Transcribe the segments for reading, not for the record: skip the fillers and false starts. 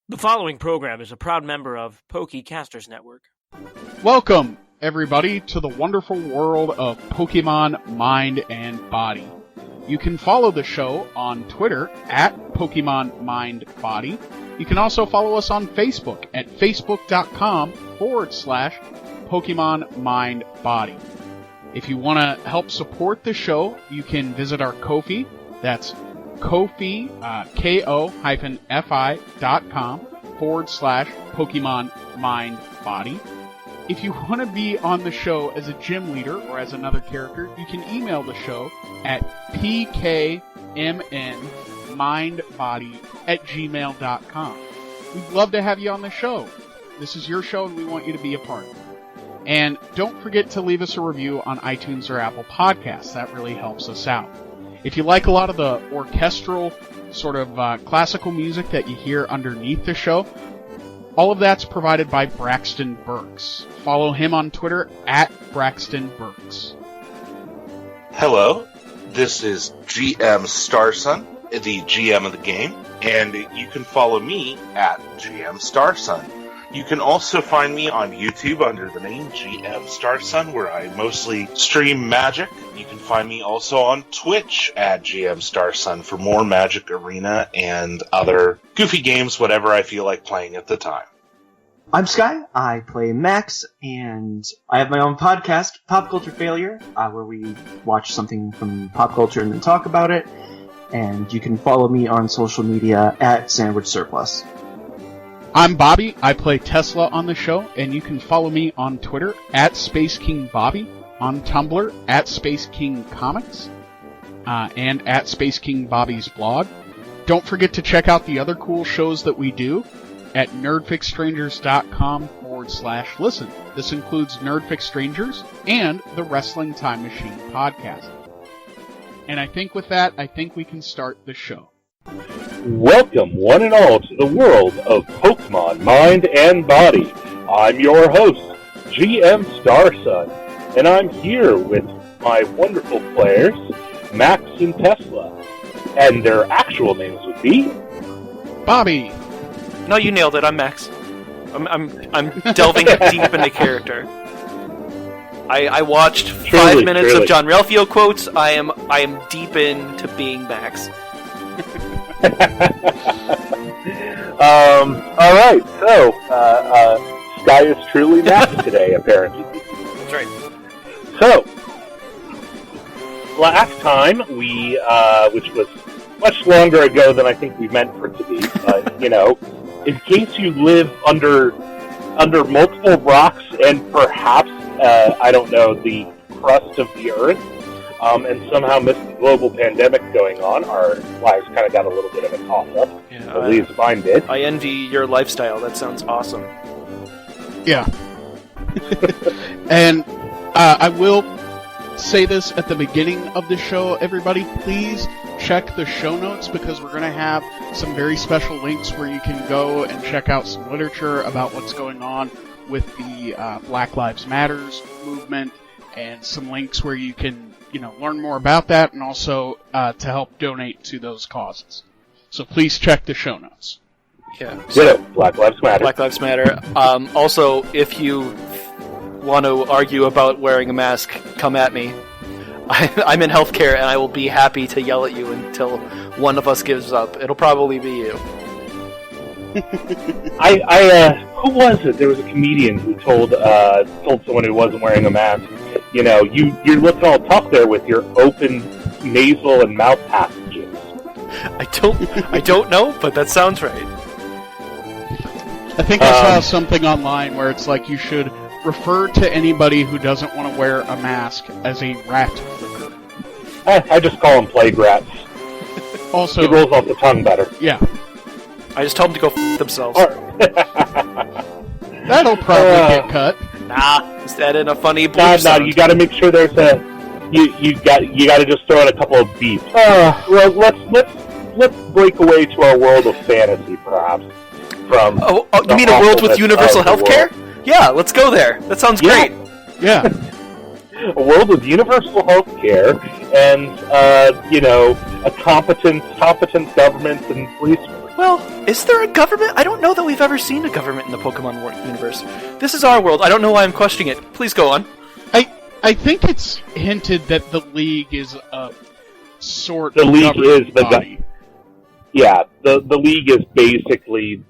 The following program is a proud member of Pokecasters Network. Welcome, everybody, to the wonderful world of Pokemon Mind and Body. You can follow the show on Twitter at Pokemon Mind Body. You can also follow us on Facebook at facebook.com/Pokemon Mind Body. If you want to help support the show, you can visit our Ko-fi. That's Ko-fi, ko-fi.com/Pokemon Mind Body. If you want to be on the show as a gym leader or as another character, you can email the show at pkmnmindbody@gmail.com. We'd love to have you on the show. This is your show and we want you to be a part of it. And don't forget to leave us a review on iTunes or Apple Podcasts. That really helps us out. If you like a lot of the orchestral sort of classical music that you hear underneath the show, all of that's provided by Braxton Burks. Follow him on Twitter at Braxton Burks. Hello, this is GM Starsun, the GM of the game, and you can follow me at GM Starsun. You can also find me on YouTube under the name GM Starsun, where I mostly stream Magic. You can find me also on Twitch at GM Starsun for more Magic Arena and other goofy games, whatever I feel like playing at the time. I'm Sky, I play Max, and I have my own podcast, Pop Culture Failure, where we watch something from pop culture and then talk about it. And you can follow me on social media at Sandwich Surplus. I'm Bobby. I play Tesla on the show, and you can follow me on Twitter at Space King Bobby, on Tumblr at Space King Comics, and at Space King Bobby's blog. Don't forget to check out the other cool shows that we do at nerdfixstrangers.com/listen. This includes Nerdfix Strangers and the Wrestling Time Machine podcast. And I think with that, we can start the show. Welcome, one and all, to the world of Pokemon Mind and Body. I'm your host, GM Starsun, and I'm here with my wonderful players, Max and Tesla. And their actual names would be... Bobby! No, you nailed it. I'm Max. I'm delving deep into character. I watched 5 minutes of John Ralphio quotes. I am deep into being Max. Alright, so, Sky is truly Max today, apparently. That's right. So, last time we, which was much longer ago than I think we meant for it to be, but, you know, in case you live under multiple rocks and perhaps, I don't know, the crust of the earth, and somehow missed the global pandemic going on, our lives kind of got a little bit of a toss-up. Yeah, at least mine did. I envy your lifestyle. That sounds awesome. Yeah. And I will say this at the beginning of the show, everybody. Please check the show notes because we're going to have some very special links where you can go and check out some literature about what's going on with the Black Lives Matters movement, and some links where you can learn more about that, and also to help donate to those causes. So please check the show notes. Yeah. So, Black Lives Matter. Black Lives Matter. Also, if you want to argue about wearing a mask, come at me. I'm in healthcare, and I will be happy to yell at you until one of us gives up. It'll probably be you. Who was it? There was a comedian who told someone who wasn't wearing a mask, you're looking all tough there with your open nasal and mouth passages. I don't know, but that sounds right. I think I saw something online where it's like you should refer to anybody who doesn't want to wear a mask as a rat flicker. I just call them plague rats. Also, it rolls off the tongue better. Yeah. I just told them to go f*** themselves. That'll probably get cut. Nah, just add in a funny bleep sound. You gotta make sure there's a... You gotta just throw in a couple of beeps. Well, let's break away to our world of fantasy, perhaps. From you mean a world with universal healthcare? Yeah, let's go there. That sounds great. Yeah. A world with universal healthcare and, a competent government and police force. Well, is there a government? I don't know that we've ever seen a government in the Pokemon universe. This is our world. I don't know why I'm questioning it. Please go on. I think it's hinted that the League is a sort The of League is the body. Yeah, the League is basically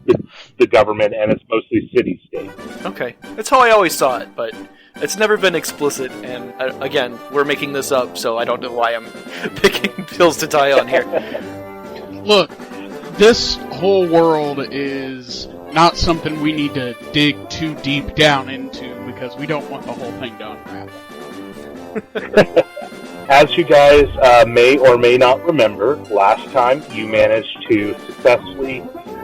the government, and it's mostly city-state. Okay. That's how I always saw it, but it's never been explicit, and again, we're making this up, so I don't know why I'm picking pills to die on here. Look, this whole world is not something we need to dig too deep down into because we don't want the whole thing to unravel. As you guys may or may not remember, last time you managed to successfully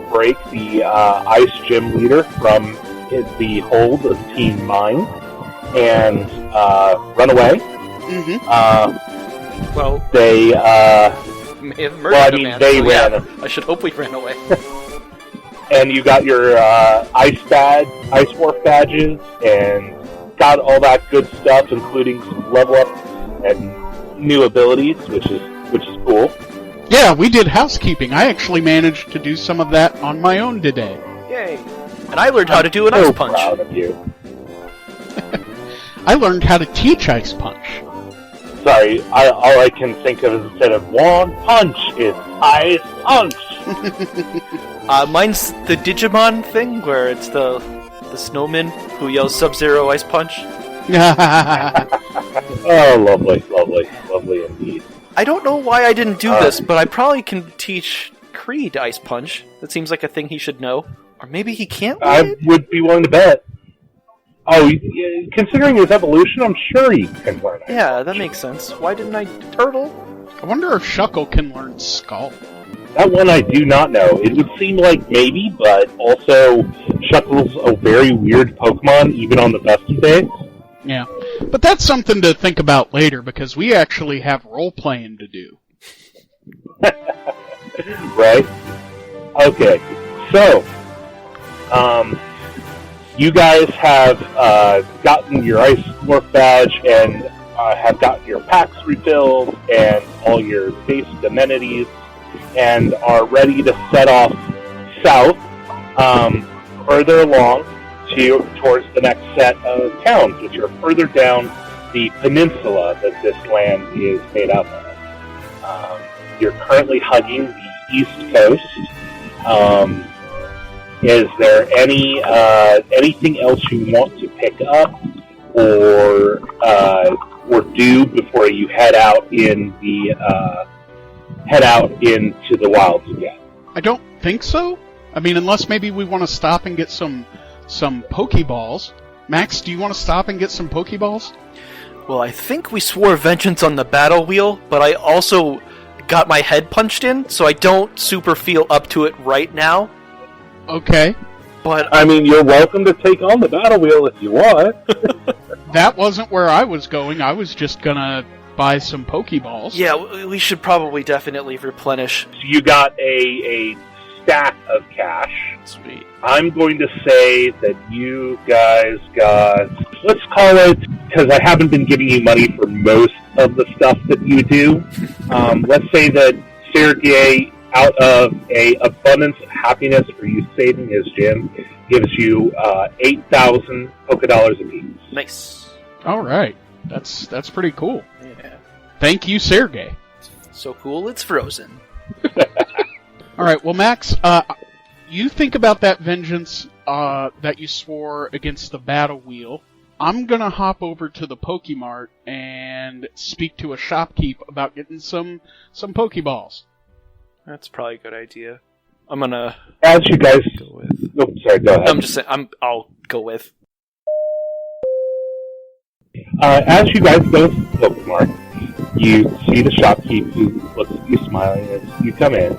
break the Ice Gym leader from the hold of Team Mine and run away. Mm-hmm. Well, They may have murdered a man. they so ran. Yeah, I should hope we ran away. And you got your Ice Morph badges, and got all that good stuff, including some level up and new abilities, which is cool. Yeah, we did housekeeping. I actually managed to do some of that on my own today. Yay! And I learned how to do an so ice punch. Proud of you. I learned how to teach Ice Punch. Sorry, all I can think of is instead of one punch is Ice Punch. Mine's the Digimon thing, where it's the snowman who yells Sub-Zero Ice Punch. Oh, lovely, lovely, lovely indeed. I don't know why I didn't do this, but I probably can teach Creed Ice Punch. That seems like a thing he should know. Or maybe he can't learn I it? would be willing to bet. Oh, considering his evolution, I'm sure he can learn it. Yeah, that makes sense. Why didn't I turtle? I wonder if Shuckle can learn Skull. That one I do not know. It would seem like maybe, but also Shuckle's a very weird Pokemon, even on the best of days. Yeah. But that's something to think about later, because we actually have role-playing to do. Right? Okay. So, you guys have gotten your Ice Morph badge and have gotten your packs refilled and all your basic amenities and are ready to set off south, further along towards the next set of towns, which are further down the peninsula that this land is made up of. You're currently hugging the east coast. Is there anything else you want to pick up or do before you head out into the wilds again? I don't think so. I mean, unless maybe we want to stop and get some Pokeballs. Max, do you want to stop and get some Pokeballs? Well, I think we swore vengeance on the battle wheel, but I also got my head punched in, so I don't super feel up to it right now. Okay. But I mean, you're welcome to take on the battle wheel if you want. That wasn't where I was going. I was just gonna buy some Pokeballs. yeah, we should probably definitely replenish. So you got a stack of cash. Sweet. I'm going to say that you guys got, let's call it, because I haven't been giving you money for most of the stuff that you do. Let's say that Sergey, out of a abundance of happiness for you saving his gym, gives you 8,000 Poké Dollars apiece. Nice. All right. That's pretty cool. Yeah. Thank you, Sergey. So cool, it's frozen. All right. Well, Max, you think about that vengeance that you swore against the battle wheel. I'm gonna hop over to the Pokemart and speak to a shopkeep about getting some Pokeballs. That's probably a good idea. I'm gonna As you guys go with. Oh, sorry, go ahead. I'm just saying. I'll go with. As you guys go to the Pokemart, you see the shopkeep who looks at you smiling as you come in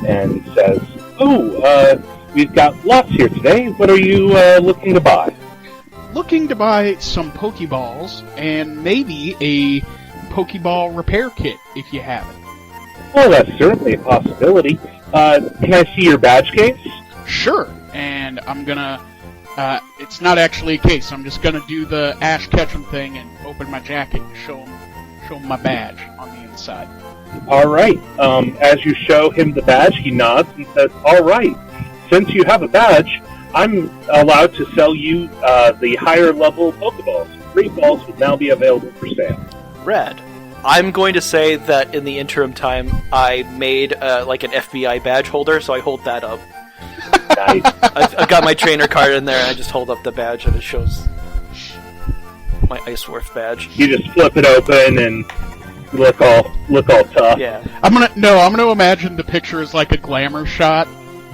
and says, "Oh, we've got lots here today. What are you looking to buy?" Looking to buy some Pokeballs and maybe a Pokeball repair kit if you have it. Well, that's certainly a possibility. Can I see your badge case? Sure. And I'm gonna. It's not actually a case. I'm just gonna do the Ash Ketchum thing and open my jacket and show 'em my badge on the inside. All right. As you show him the badge, he nods and says, "All right. Since you have a badge, I'm allowed to sell you the higher level Pokeballs. Great balls will now be available for sale." Rad. I'm going to say that in the interim time, I made like an FBI badge holder, so I hold that up. Nice. I've got my trainer card in there, and I just hold up the badge, and it shows my Iceworth badge. You just flip it open and look all tough. Yeah. I'm gonna imagine the picture as like a glamour shot.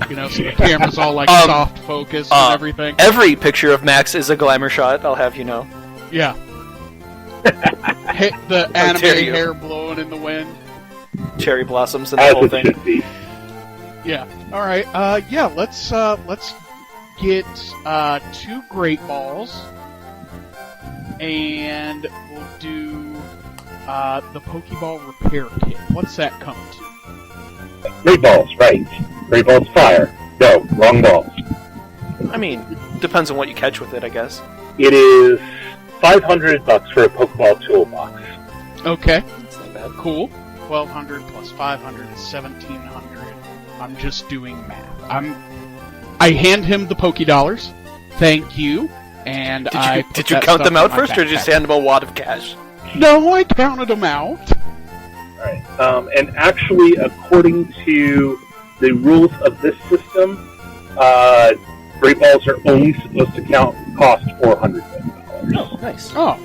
You know, so the camera's all like soft focus and everything. Every picture of Max is a glamour shot, I'll have you know. Yeah. Hit the anime dare you. hair blowing in the wind. Cherry blossoms and the As whole it thing. should be. Yeah. All right. Yeah. Let's get 2 Great Balls, and we'll do the Pokeball repair kit. What's that come to? Great balls, right. Great balls fire. No, wrong balls. I mean, depends on what you catch with it, I guess. It is $500 for a Pokeball toolbox. Okay. That's not bad. Cool. 1,200 plus 500 is 1,700. I'm just doing math. I hand him the Pokédollars. Thank you. And Did you count them out first, or did you just hand him a wad of cash? No, I counted them out. Alright. And actually, according to the rules of this system, Great balls are only supposed to cost $400. Oh, nice. Oh,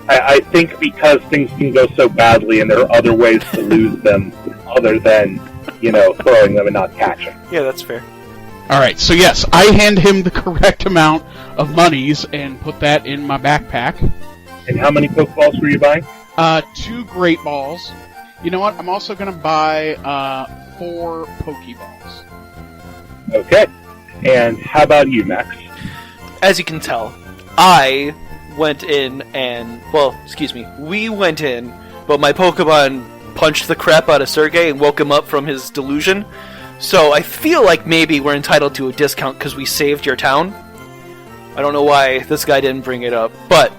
I think because things can go so badly, and there are other ways to lose them other than, throwing them and not catching. Yeah, that's fair. all right. So yes, I hand him the correct amount of monies and put that in my backpack. And how many Pokeballs were you buying? 2 Great Balls. You know what? I'm also going to buy 4 Pokeballs. Okay. And how about you, Max? As you can tell, I went in and... Well, excuse me. We went in, but my Pokemon punched the crap out of Sergey and woke him up from his delusion. So I feel like maybe we're entitled to a discount because we saved your town. I don't know why this guy didn't bring it up, but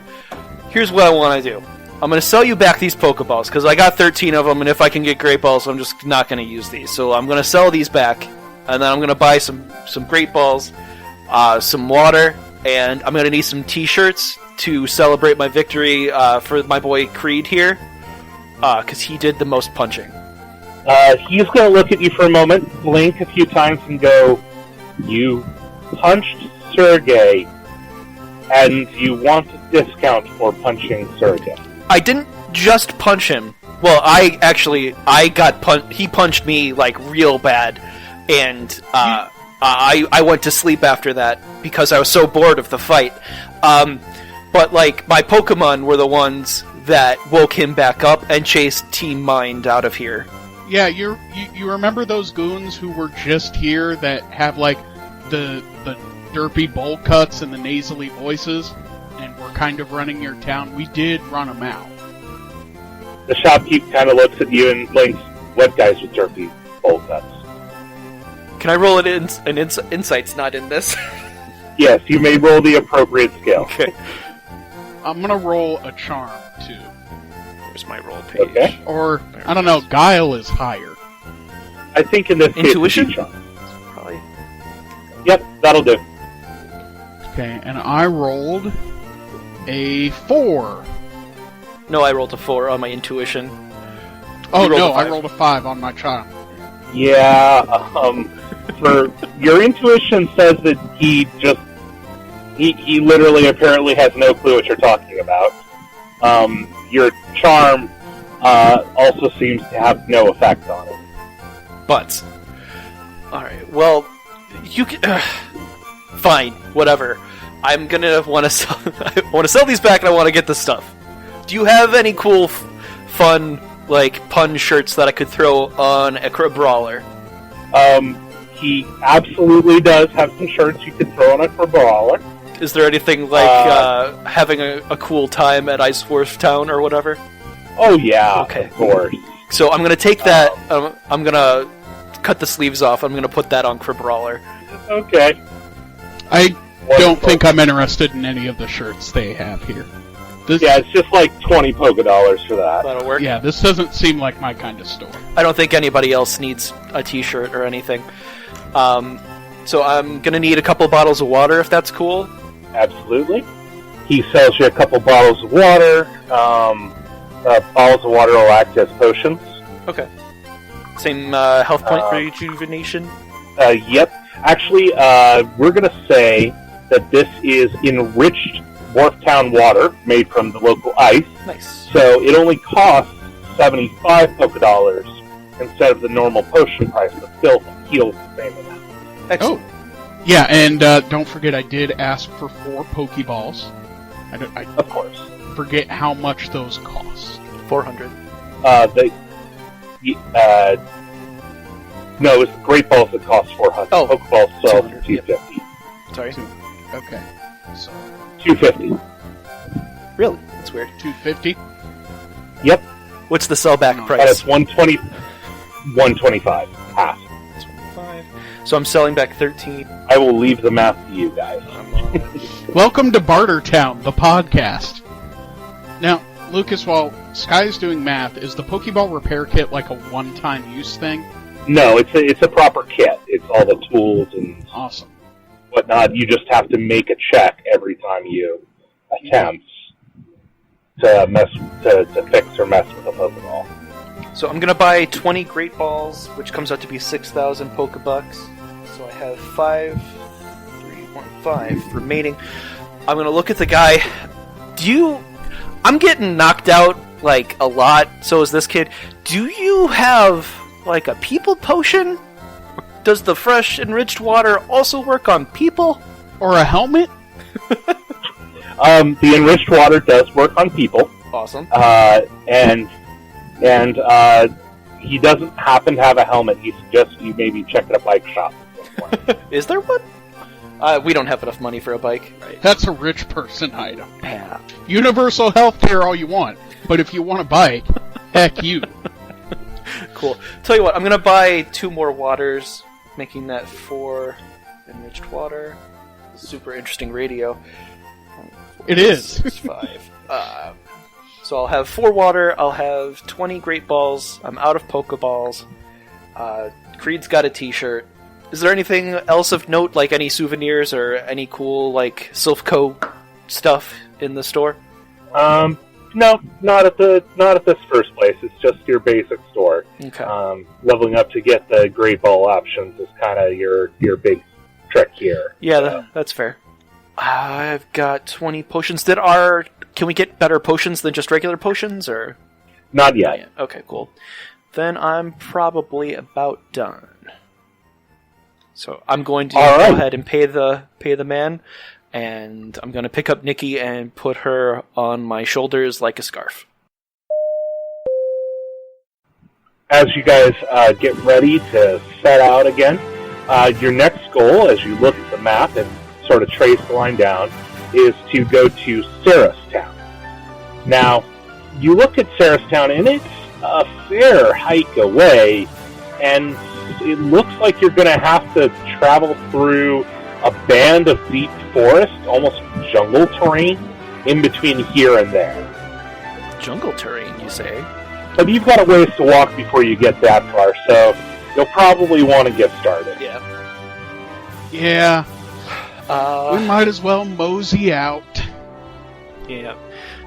here's what I want to do. I'm going to sell you back these Pokeballs because I got 13 of them, and if I can get Great Balls, I'm just not going to use these. So I'm going to sell these back, and then I'm going to buy some Great Balls, some water, and I'm going to need some T-shirts to celebrate my victory for my boy Creed here, because he did the most punching. He's going to look at you for a moment, blink a few times, and go, "You punched Sergey, and you want a discount for punching Sergey." I didn't just punch him. Well, I got he punched me, like, real bad, and I went to sleep after that because I was so bored of the fight. But, like, my Pokemon were the ones that woke him back up and chased Team Mind out of here. Yeah, you remember those goons who were just here that have, like, the derpy bowl cuts and the nasally voices, and were kind of running your town? We did run them out. The shopkeep kind of looks at you and blinks. "What guys with derpy bowl cuts?" Can I roll it in an insight's not in this? Yes, you may roll the appropriate skill. Okay. I'm gonna roll a charm, too. Where's my roll page? Okay. Or, I don't know, Guile is higher. I think in this Intuition? case, charm. Probably. Yep, that'll do. Okay, and I rolled a 4. No, I rolled a 4 on my intuition. Oh, You rolled no, a I 5. rolled a 5 on my charm. Yeah, for your intuition says that he literally apparently has no clue what you're talking about. Your charm also seems to have no effect on it. But, alright, well, you can... fine, whatever. I'm gonna want to sell... I want to sell these back and I want to get the stuff. Do you have any cool, fun, like, pun shirts that I could throw on a Brawler? He absolutely does have some shirts you could throw on a Brawler. Is there anything like having a cool time at Iceworth Town or whatever? Oh yeah, Okay. of course. So I'm going to take that, I'm going to cut the sleeves off, I'm going to put that on Brawler. Okay. I Wonderful. don't think I'm interested in any of the shirts they have here. Yeah, it's just like 20 $Poké for that. That'll work. Yeah, this doesn't seem like my kind of store. I don't think anybody else needs a t-shirt or anything. So I'm gonna need a couple bottles of water, if that's cool. Absolutely. He sells you a couple bottles of water. Bottles of water will act as potions. Okay. Same health point Uh, rejuvenation? Yep. Actually, we're going to say that this is enriched Wharftown water made from the local ice. Nice. So it only costs 75 $Poké instead of the normal potion price, but still heals the same amount. Excellent. Yeah, and don't forget I did ask for 4 Pokeballs. I Of course. forget how much those cost. 400. No, it's Great Balls that cost 400. Oh, Pokeballs sell 200, 250. Sorry. Okay. So 250. Really? That's weird. 250. Yep. What's the sellback No, But price? it's 125. Half. 25. So I'm selling back 13. I will leave the math to you guys. I'm on. Welcome to Bartertown, the podcast. Now, Lucas, while Sky's doing math, is the Pokeball repair kit like a one-time use thing? No, it's a proper kit. It's all the tools and Awesome. whatnot. You just have to make a check every time you attempt to fix or mess with a Pokeball. So I'm gonna buy 20 Great Balls, which comes out to be 6,000 Pokebucks. So I have 5 remaining. I'm gonna look at the guy. I'm getting knocked out, like, a lot, so is this kid. Do you have, like, a people potion? Does the fresh enriched water also work on people? Or a helmet? The enriched water does work on people, Awesome. and he doesn't happen to have a helmet. He suggests you maybe check at a bike shop at some point. Is there one? We don't have enough money for a bike. Right. That's a rich person item. Yeah. Universal health care all you want, but if you want a bike, heck you. Cool. Tell you what, I'm gonna buy 2 more waters, making that 4 enriched water. Super interesting radio. It is. 5. So I'll have 4 water, I'll have 20 Great Balls, I'm out of Pokeballs. Creed's got a t-shirt. Is there anything else of note, like any souvenirs or any cool, like, Silphco stuff in the store? No, not at this first place. It's just your basic store. Okay. Leveling up to get the Great Ball options is kind of your big trick here. Yeah, that's fair. I've got 20 potions that are... Can we get better potions than just regular potions, or...? Not yet. Okay, cool. Then I'm probably about done. So I'm going to go ahead and pay the man, and I'm going to pick up Nikki and put her on my shoulders like a scarf. As you guys get ready to set out again, your next goal, as you look at the map and sort of trace the line down, is to go to Sarastown. Now, you look at Sarastown, and it's a fair hike away, and it looks like you're going to have to travel through a band of deep forest, almost jungle terrain, in between here and there. Jungle terrain, you say? But you've got a ways to walk before you get that far, so you'll probably want to get started. Yeah. Yeah. We might as well mosey out. Yeah.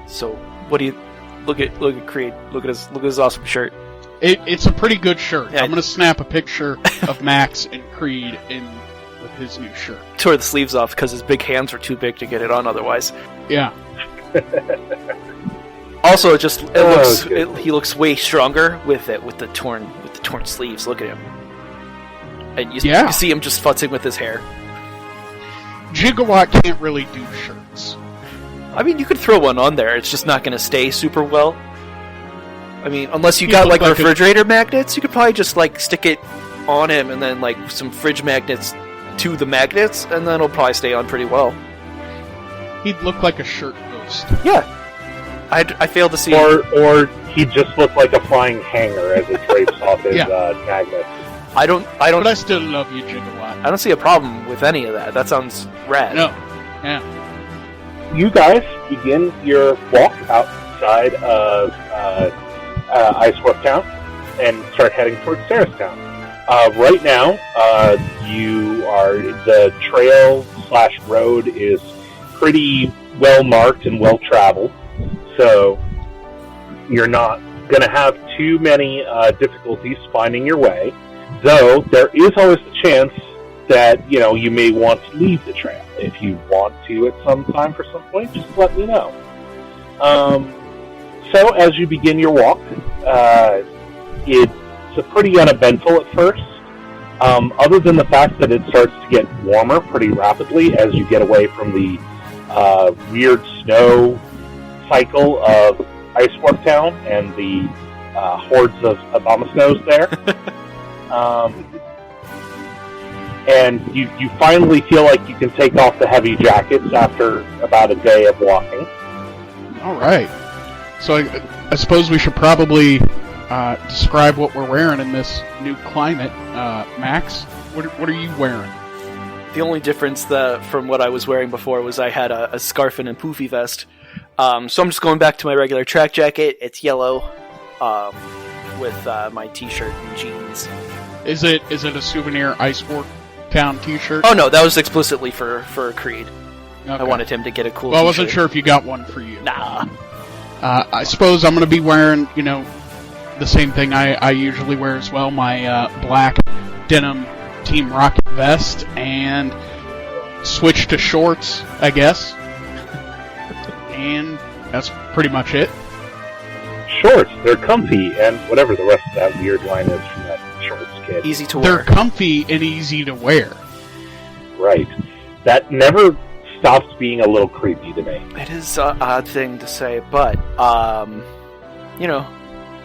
So, what do you... Look at Creed. Look at his awesome shirt. It's a pretty good shirt. Yeah. I'm going to snap a picture of Max and Creed with his new shirt. Tore the sleeves off because his big hands were too big to get it on otherwise. Yeah. Also, he looks way stronger with the torn sleeves. Look at him. And you see him just futzing with his hair. Gigawatt can't really do shirts. I mean, you could throw one on there. It's just not going to stay super well. I mean, unless you got like refrigerator magnets, you could probably just like stick it on him and then like some fridge magnets to the magnets, and then it'll probably stay on pretty well. He'd look like a shirt ghost. Yeah. I failed to see. Or he'd just look like a flying hanger as it drapes off his magnets. But I still love you, Gigawatt. I don't see a problem with any of that. That sounds rad. No. Yeah. you guys begin your walk outside of Iceworth Town and start heading towards Sarahstown. Right now, the trail/road is pretty well marked and well traveled, so you're not going to have too many difficulties finding your way. Though there is always the chance that you may want to leave the trail. If you want to at some time for some point, just let me know. So as you begin your walk, it's pretty uneventful at first. Other than the fact that it starts to get warmer pretty rapidly as you get away from the weird snow cycle of Iceworth Town and the hordes of Abomasnows there. And you finally feel like you can take off the heavy jackets after about a day of walking. All right. So I suppose we should probably describe what we're wearing in this new climate. Max, what are you wearing? The only difference from what I was wearing before was I had a scarf and a poofy vest. So I'm just going back to my regular track jacket. It's yellow with my t-shirt and jeans. Is it a souvenir Iceworth Town t-shirt? Oh no, that was explicitly for Creed. Okay. I wanted him to get a cool Well, I t-shirt. wasn't sure if you got one for you. Nah. I suppose I'm going to be wearing, the same thing I usually wear as well, my black denim Team Rocket vest, and switch to shorts, I guess. And that's pretty much it. Shorts, they're comfy, and whatever the rest of that weird line is from that shorts kid. Easy to They're wear. comfy and easy to wear. Right. That never stops being a little creepy to me. It is an odd thing to say, but,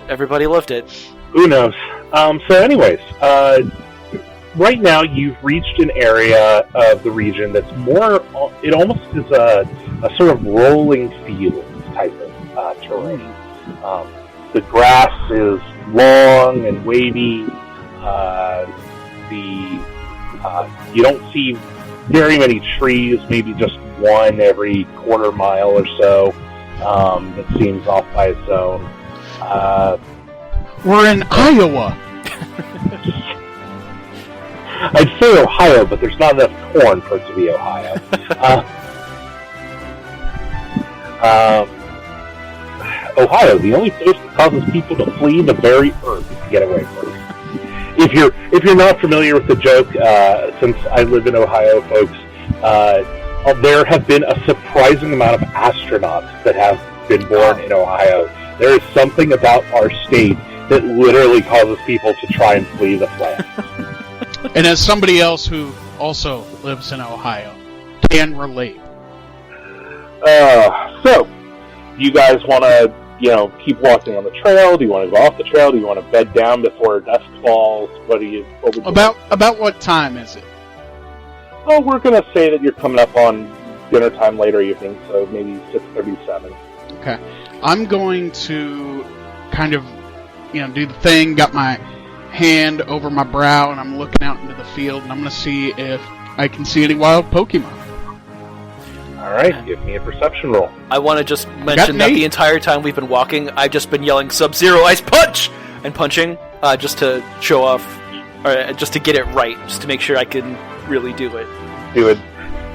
everybody loved it. Who knows? So anyways, right now you've reached an area of the region that's more, it almost is a sort of rolling field type of terrain. The grass is long and wavy. You don't see very many trees, maybe just one every quarter mile or so. That seems off by its own. We're in Iowa. I'd say Ohio, but there's not enough corn for it to be Ohio. Ohio, the only place that causes people to flee the very earth to get away from. If you're not familiar with the joke, since I live in Ohio, folks, there have been a surprising amount of astronauts that have been born in Ohio. There is something about our state that literally causes people to try and flee the flag. And as somebody else who also lives in Ohio, can relate. So, do you guys want to, keep walking on the trail? Do you want to go off the trail? Do you want to bed down before dusk falls? What would you About what time is it? Oh, we're going to say that you're coming up on dinner time later evening, so maybe 6:37. Okay. I'm going to kind of, do the thing, got my hand over my brow, and I'm looking out into the field, and I'm going to see if I can see any wild Pokemon. Alright, give me a perception roll. I want to just mention that the entire time we've been walking, I've just been yelling Sub-Zero Ice Punch! And punching, just to show off, or just to get it right, just to make sure I can really do it. Do it.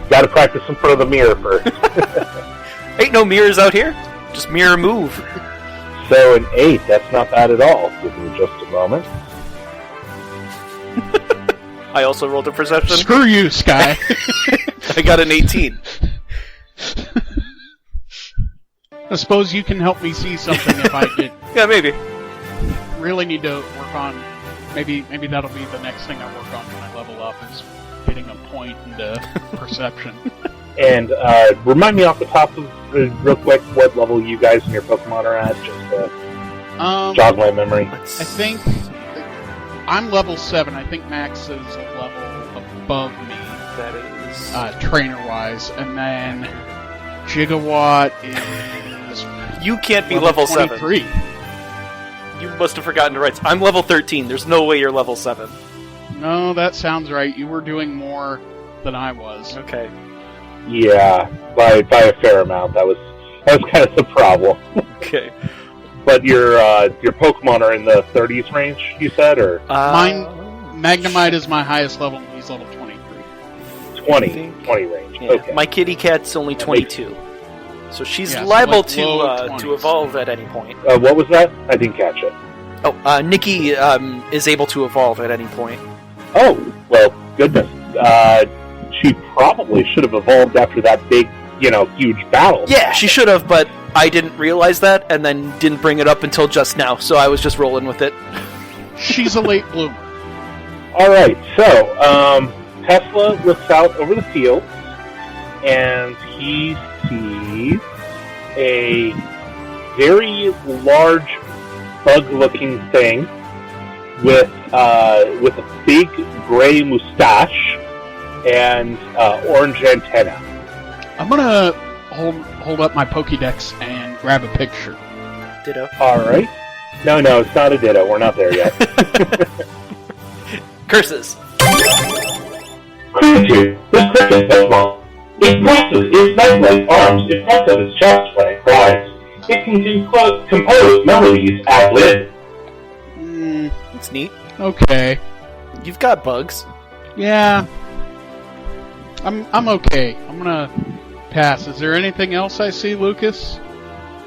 Gotta practice in front of the mirror first. Ain't no mirrors out here. Just mirror move. So an 8, that's not bad at all. Give me just a moment. I also rolled a perception. Screw you, Sky. I got an 18. I suppose you can help me see something if I get... Yeah, maybe. Really need to work on... Maybe that'll be the next thing I work on when I level up, is getting a point into perception. And remind me off the top of real quick what level you guys and your Pokemon are at, just to jog my memory. I think I'm level 7. I think Max is a level above me. That is... trainer-wise. And then Gigawatt is... You can't be level 23. 7. You must have forgotten to write. I'm level 13. There's no way you're level 7. No, that sounds right. You were doing more than I was. Okay. Yeah, by a fair amount. That was kind of the problem. Okay. But your Pokemon are in the 30s range, you said, or Mine, Magnemite is my highest level, and he's level 23. 20 range. Yeah. Okay. My kitty cat's only 22, so she's Yeah, so liable like low to 20s. evolve at any point. What was that? I didn't catch it. Oh, Nikki is able to evolve at any point. Oh, well, goodness. She probably should have evolved after that big, huge battle. Yeah, she should have, but I didn't realize that, and then didn't bring it up until just now, so I was just rolling with it. She's a late bloomer. All right, so Tesla looks out over the field, and he sees a very large bug-looking thing with a big gray mustache and orange antenna. I'm gonna hold up my Pokédex and grab a picture. Ditto. All right. No, it's not a ditto. We're not there yet. Curses. Creature, this cricket Pokemon. It presses its knife-like arms in front of its chest when it cries. It can compose melodies ad lib. That's neat. Okay. You've got bugs. Yeah. I'm okay. I'm gonna pass. Is there anything else I see, Lucas?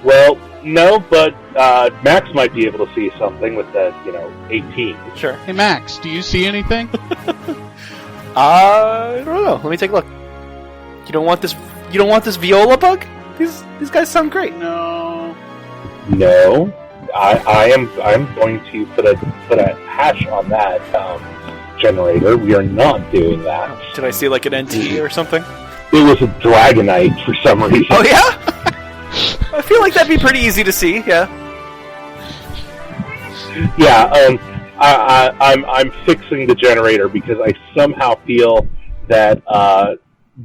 Well, no, but Max might be able to see something with the 18. Sure. Hey, Max, do you see anything? I don't know. Let me take a look. You don't want this? You don't want this viola bug? These guys sound great. No. No, I'm going to put a hash on that generator. We are not doing that. Did I see like an NT or something? It was a Dragonite for some reason. Oh yeah. I feel like that'd be pretty easy to see. Yeah. Yeah. I'm fixing the generator because I somehow feel that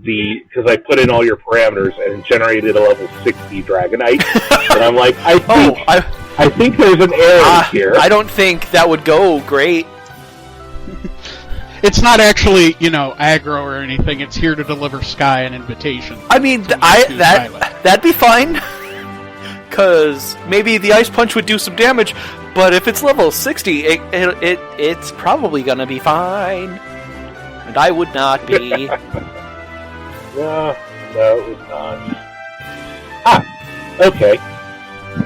because I put in all your parameters and it generated a level 60 Dragonite, and I'm like, I think there's an error here. I don't think that would go great. It's not actually, aggro or anything. It's here to deliver Sky an invitation. I mean, that'd be fine. Because maybe the Ice Punch would do some damage, but if it's level 60, it's probably gonna be fine. And I would not be. No, it was not. Okay.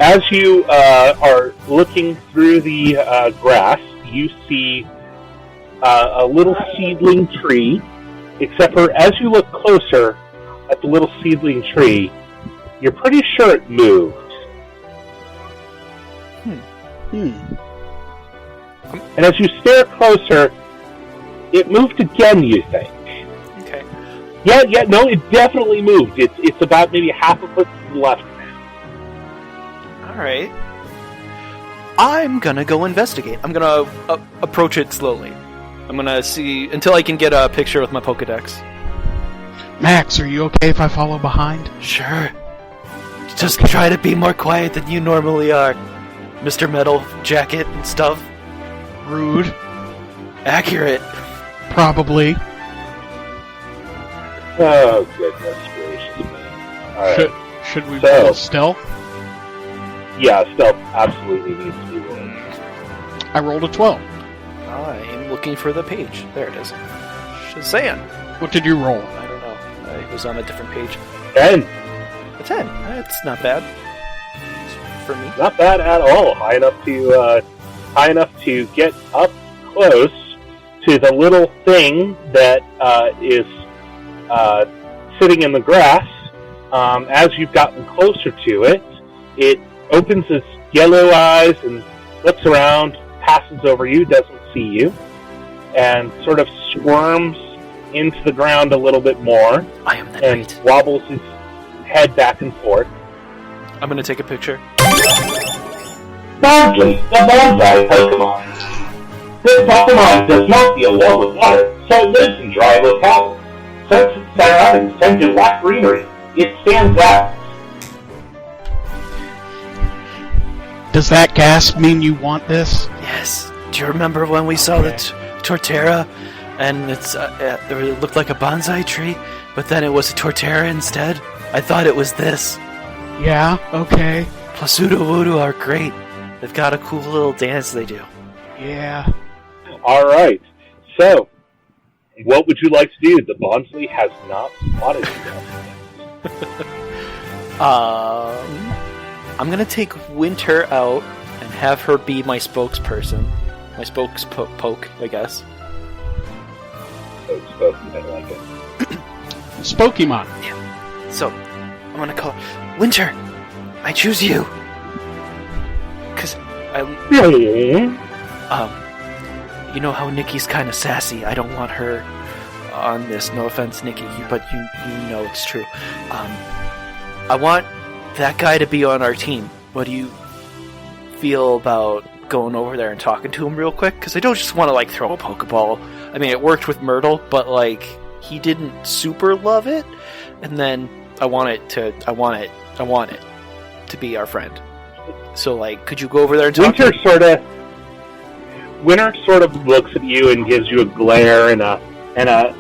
As you are looking through the grass, you see a little seedling tree, except for as you look closer at the little seedling tree, you're pretty sure it moved. And as you stare closer, it moved again, you think. Okay. Yeah, no, it definitely moved. It's about maybe half a foot to the left now. Alright. I'm gonna go investigate. I'm gonna approach it slowly. I'm gonna see until I can get a picture with my Pokedex. Max, are you okay if I follow behind? Sure. Just try to be more quiet than you normally are, Mr. Metal Jacket and stuff. Rude. Accurate. Probably. Oh, goodness gracious me. Alright. Should we roll stealth? Yeah, stealth absolutely needs to be rolled. I rolled a 12. I am looking for the page. There it is. Shazam! What did you roll? I don't know. It was on a different page. 10. A 10. That's not bad. For me. Not bad at all. High enough to get up close to the little thing that is sitting in the grass. As you've gotten closer to it, it opens its yellow eyes and looks around, passes over you, doesn't see you, and sort of squirms into the ground a little bit more. I am the and knight. wobbles his head back and forth. I'm gonna take a picture. Boundly, the bonsai Pokemon. This Pokemon does not deal well with water, so it lives in dry locales. Since its surroundings tend to lack greenery, it stands out. Does that gasp mean you want this? Yes. Do you remember when we saw the Torterra and it looked like a bonsai tree, but then it was a torterra instead. I thought it was this. Yeah, okay. Plasudo Voodoo are great. They've got a cool little dance they do. Yeah. All right. So, what would you like to do? The Bonsly has not spotted you. I'm gonna take Winter out and have her be my spokesperson. My spokespoke, I guess. I like it. Spokemon. Yeah. So, I'm gonna call Winter, I choose you. Cause you know how Nikki's kind of sassy. I don't want her on this. No offense, Nikki, but you know it's true. I want that guy to be on our team. What do you feel about going over there and talking to him real quick? Because I don't just want to like throw a Pokeball. I mean, it worked with Myrtle, but like he didn't super love it. And then I want it to be our friend. So like, could you go over there and talk? Winter sort of looks at you and gives you a glare and a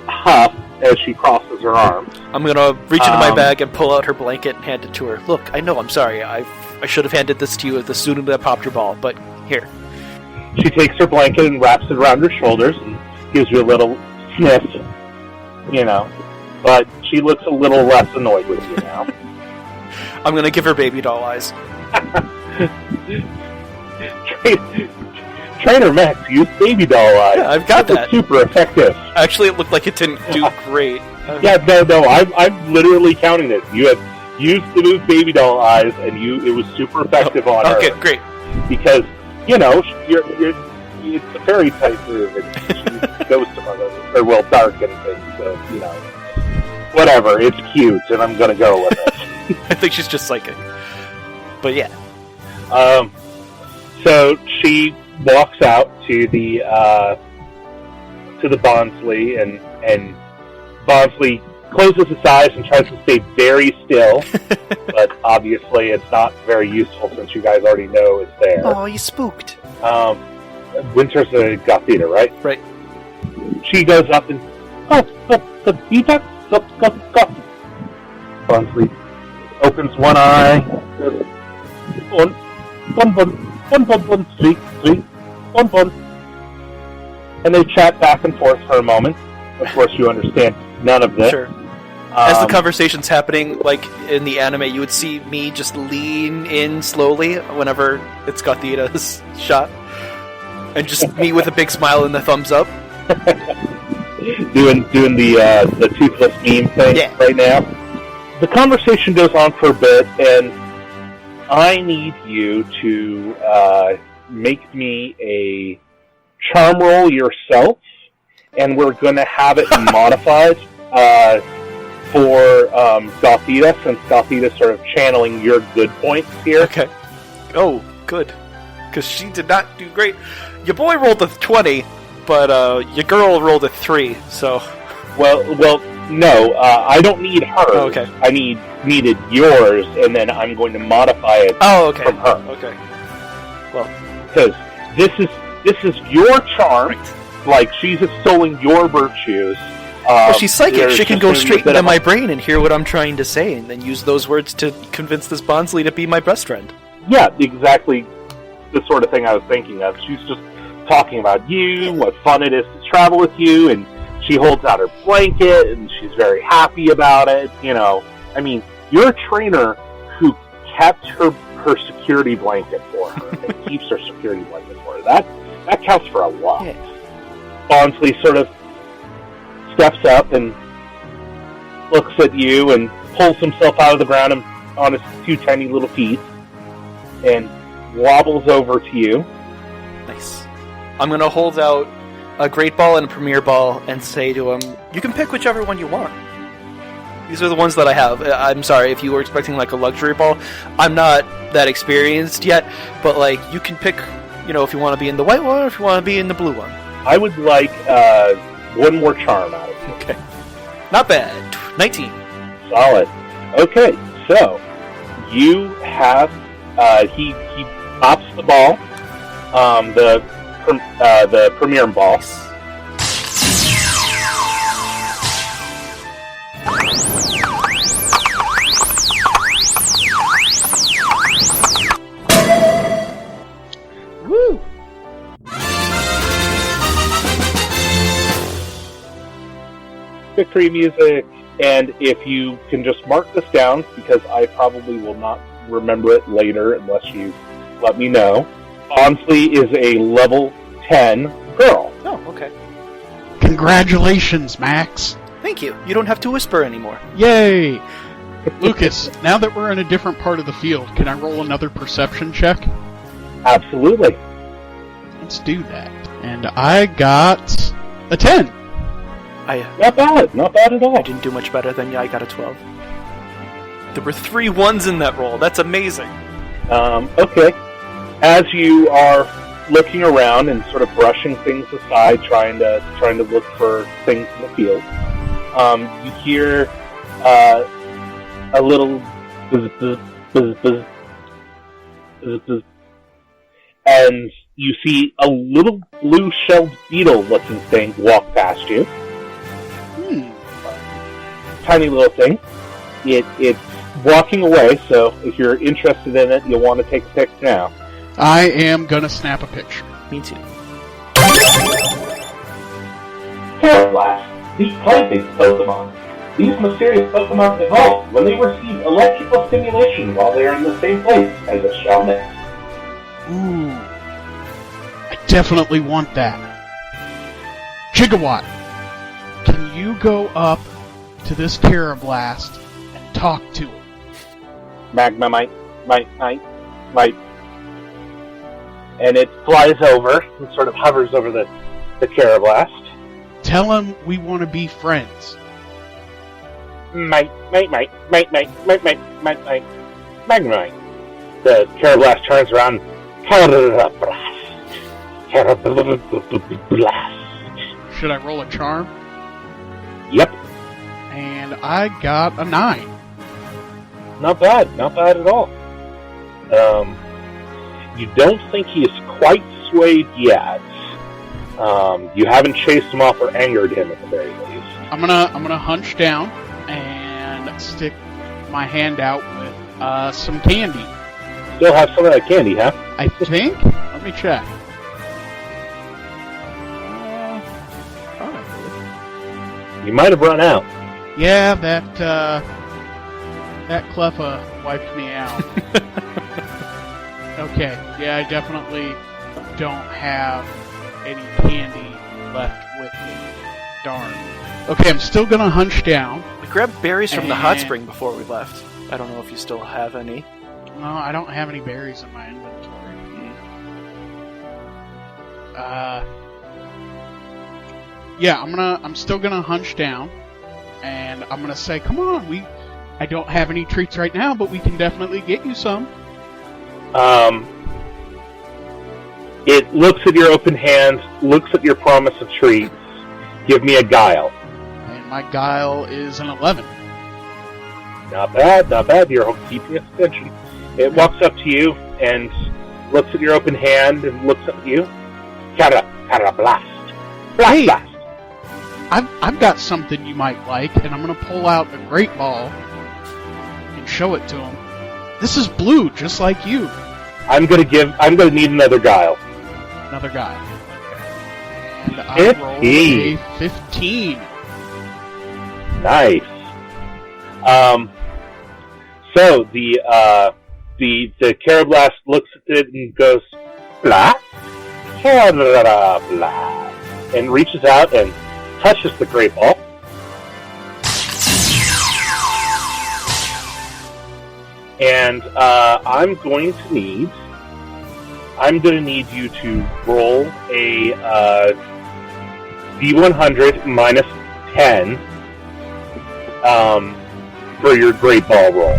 huff as she crosses her arms. I'm gonna reach into my bag and pull out her blanket and hand it to her. Look, I know, I'm sorry. I should have handed this to you the sooner that I popped your ball, but here. She takes her blanket and wraps it around her shoulders and gives you a little sniff, but she looks a little less annoyed with you now. I'm gonna give her baby doll eyes. Trainer Max used baby doll eyes. Yeah, I've got that. Super effective. Actually, it looked like it didn't do great. Yeah, no, I'm literally counting this. You have used the move baby doll eyes, and it was super effective on her. Okay, great. Because it's a fairy type move, and she goes to mother. They're well dark and things, so whatever. It's cute, and I'm gonna go with it. I think she's just psychic. But yeah. So she walks out to the Bonsly, and Bonsly closes his eyes and tries to stay very still, but obviously it's not very useful since you guys already know it's there. Oh, you spooked. Winter's a Gothita, right? Right. She goes up and Bonsly opens one eye. One, sweet, one. And they chat back and forth for a moment. Of course, you understand none of this. Sure. As the conversation's happening, like in the anime, you would see me just lean in slowly whenever it's Gothita's shot. And just me with a big smile and the thumbs up. doing the toothless meme thing right now. The conversation goes on for a bit, and I need you to make me a charm roll yourself, and we're going to have it modified for Gothita, since Gothita's sort of channeling your good points here. Okay. Oh, good. Because she did not do great. Your boy rolled a 20, but your girl rolled a 3, so... Well, no, I don't need hers. Oh, okay. I needed yours, and then I'm going to modify it from her. Okay. Well, because this is your charm. Right. Like, she's extolling your virtues. Well, she's psychic. She can go straight into my brain and hear what I'm trying to say, and then use those words to convince this Bonsly to be my best friend. Yeah, exactly the sort of thing I was thinking of. She's just talking about you, what fun it is to travel with you, and she holds out her blanket, and she's very happy about it. I mean, you're a trainer who kept her security blanket for her, and keeps her security blanket for her. That counts for a lot. Yeah. Bonsly sort of steps up and looks at you and pulls himself out of the ground and on his 2 tiny little feet and wobbles over to you. Nice. I'm going to hold out a Great Ball and a Premier Ball and say to him, you can pick whichever one you want. These are the ones that I have. I'm sorry if you were expecting like a luxury ball. I'm not that experienced yet, but like you can pick, if you want to be in the white one or if you want to be in the blue one. I would like one more charm out of you. Okay. Not bad. 19. Solid. Okay, so you have he pops the ball, the Premier ball. Woo! Victory music, and if you can just mark this down, because I probably will not remember it later unless you let me know. Onsley is a level 10 girl. Oh, okay. Congratulations, Max. Thank you. You don't have to whisper anymore. Yay! Lucas, now that we're in a different part of the field, can I roll another perception check? Absolutely. Let's do that. And I got a 10. Not bad at all. I didn't do much better than you. I got a 12. There were 3 1s in that roll. That's amazing. Okay. As you are looking around and sort of brushing things aside, trying to look for things in the field, you hear a little buzz, buzz, buzz, buzz, buzz, buzz, and you see a little blue-shelled beetle-looking thing walk past you. Tiny little thing. It's walking away, so if you're interested in it, you'll want to take a pic now. I am gonna snap a picture. Me too. Blast, the plaything Pokemon. These mysterious Pokemon evolve when they receive electrical stimulation while they are in the same place as a shell nest. Ooh. I definitely want that. Gigawatt, can you go up to this Carablast and talk to him? Magma might. And it flies over and sort of hovers over the Carablast. Tell him we want to be friends. Might. Magma. The Carablast turns around. Carablast. Should I roll a charm? Yep. And I got a 9. Not bad at all. You don't think he is quite swayed yet. You haven't chased him off or angered him at the very least. I'm gonna hunch down and stick my hand out with some candy. Still have some of that candy, huh? I think. Let me check. You might have run out. Yeah, that Cleffa wiped me out. Okay, yeah, I definitely don't have any candy left with me. Darn. Okay, I'm still gonna hunch down. We grabbed berries from the hot spring before we left. I don't know if you still have any. No, I don't have any berries in my inventory. Yeah, I'm still gonna hunch down, and I'm gonna say, come on, I don't have any treats right now, but we can definitely get you some. It looks at your open hand, looks at your promise of treats. Give me a guile. And my guile is an 11. Not bad. You're keeping its attention. It walks up to you and looks at your open hand and looks at you. Blast. Hey. Blast. I've got something you might like, and I'm gonna pull out a Great Ball and show it to him. This is blue, just like you. I'm gonna need another guile. Another guy. And I rolled a 15. Nice. So the Carablast looks at it and goes, blast, blast, and reaches out and touches the Great Ball. And I'm going to need you to roll a D100 minus 10 for your Great Ball roll.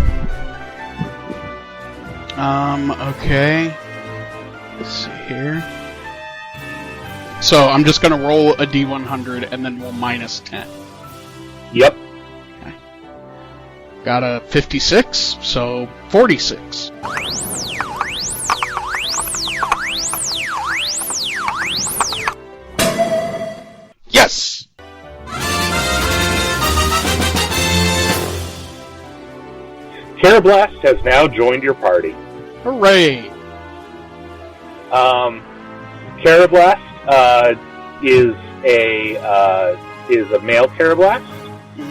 Okay. Let's see here. So I'm just gonna roll a D100 and then roll minus 10. Yep. Okay. Got a 56, so 46. Yes! Terrablast has now joined your party. Hooray! Terrablast is a male Terrablast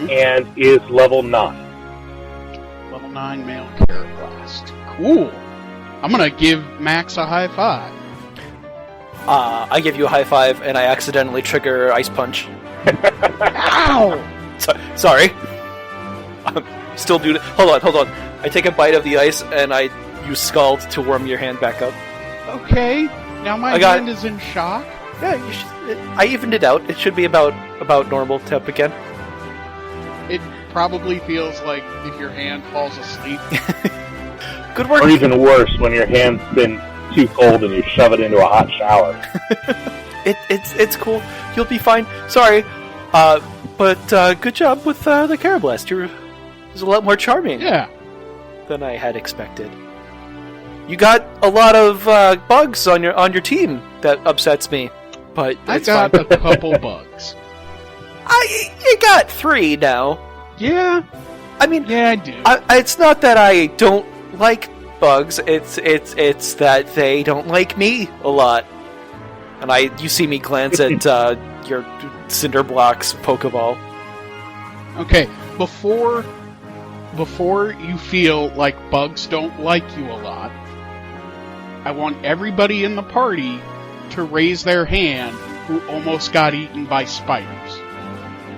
and is level 9. Level 9 male Carablast. Cool. I'm gonna give Max a high five. I give you a high five, and I accidentally trigger Ice Punch. Ow! Sorry. Still do. Hold on. I take a bite of the ice, and I use Scald to warm your hand back up. Okay. Now my hand is in shock. Yeah, I evened it out. It should be about normal temp again. It probably feels like if your hand falls asleep. Good work. Or even worse, when your hand's been too cold and you shove it into a hot shower. It's cool. You'll be fine. Sorry, but good job with the Carablast. It was a lot more charming. Yeah. Than I had expected. You got a lot of bugs on your team that upsets me, but I it's got fine. a couple bugs. You got 3 now. Yeah. I mean, yeah, I do. It's not that I don't like bugs. It's that they don't like me a lot. And you see me glance at your cinder blocks Pokeball. Okay, before you feel like bugs don't like you a lot, I want everybody in the party to raise their hand who almost got eaten by spiders.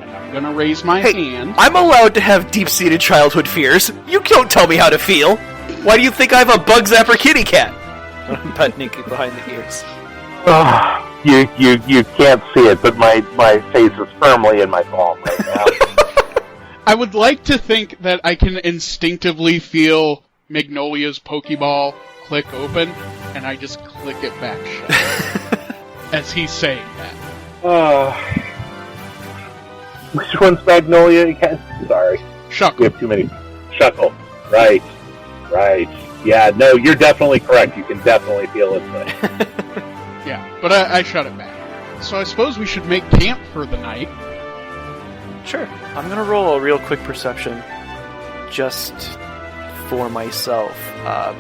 And I'm gonna raise my hand. I'm allowed to have deep-seated childhood fears. You don't tell me how to feel. Why do you think I have a bug zapper kitty cat? I'm petting Nikki behind the ears. You can't see it, but my face is firmly in my palm right now. I would like to think that I can instinctively feel Magnolia's Pokeball click open, and I just click it back shut. As he's saying that. Which one's Magnolia again? Sorry. Shuckle. We have too many. Shuckle. Right. Yeah, no, you're definitely correct. You can definitely feel it. Yeah, but I shut it back. So I suppose we should make camp for the night. Sure. I'm gonna roll a real quick perception. Just for myself.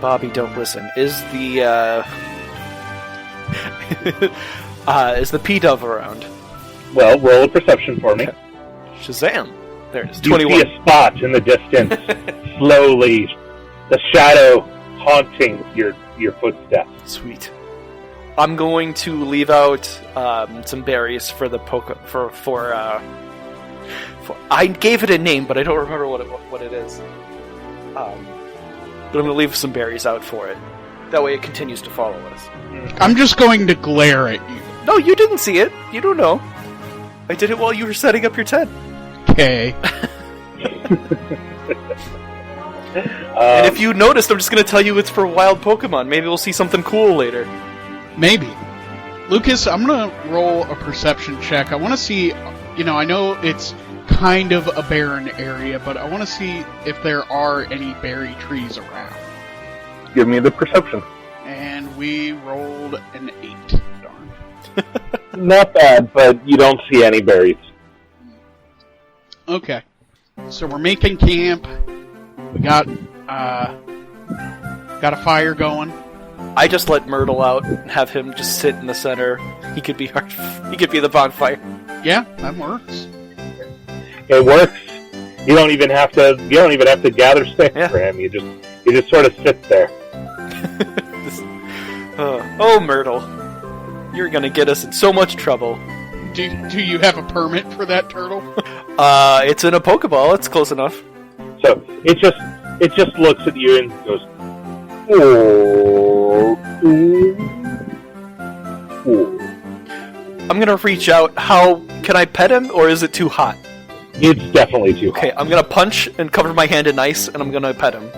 Bobby, don't listen. Is the P-Dove around? Well, roll a perception for me. Okay. Shazam! There it is. You 21. see a spot in the distance, slowly, the shadow haunting your footsteps. Sweet. I'm going to leave out some berries for the for I gave it a name, but I don't remember what it is. But I'm going to leave some berries out for it. That way it continues to follow us. I'm just going to glare at you. No, you didn't see it. You don't know. I did it while you were setting up your tent. Okay. And if you noticed, I'm just going to tell you it's for wild Pokemon. Maybe we'll see something cool later. Maybe. Lucas, I'm going to roll a perception check. I want to see, I know it's kind of a barren area, but I want to see if there are any berry trees around. Give me the perception. And we rolled an 8. Darn. Not bad, but you don't see any berries. Okay. So we're making camp. We got a fire going. I just let Myrtle out and have him just sit in the center. He could be the bonfire. Yeah, that works. It works. You don't even have to gather sticks for him. You just sort of sit there. Oh, Myrtle, you're gonna get us in so much trouble. Do you have a permit for that turtle? It's in a Pokeball. It's close enough. So it just looks at you and goes, "Oh." I'm gonna reach out. How can I pet him, or is it too hot? It's definitely too hot. Okay, I'm gonna punch and cover my hand in ice, and I'm gonna pet him.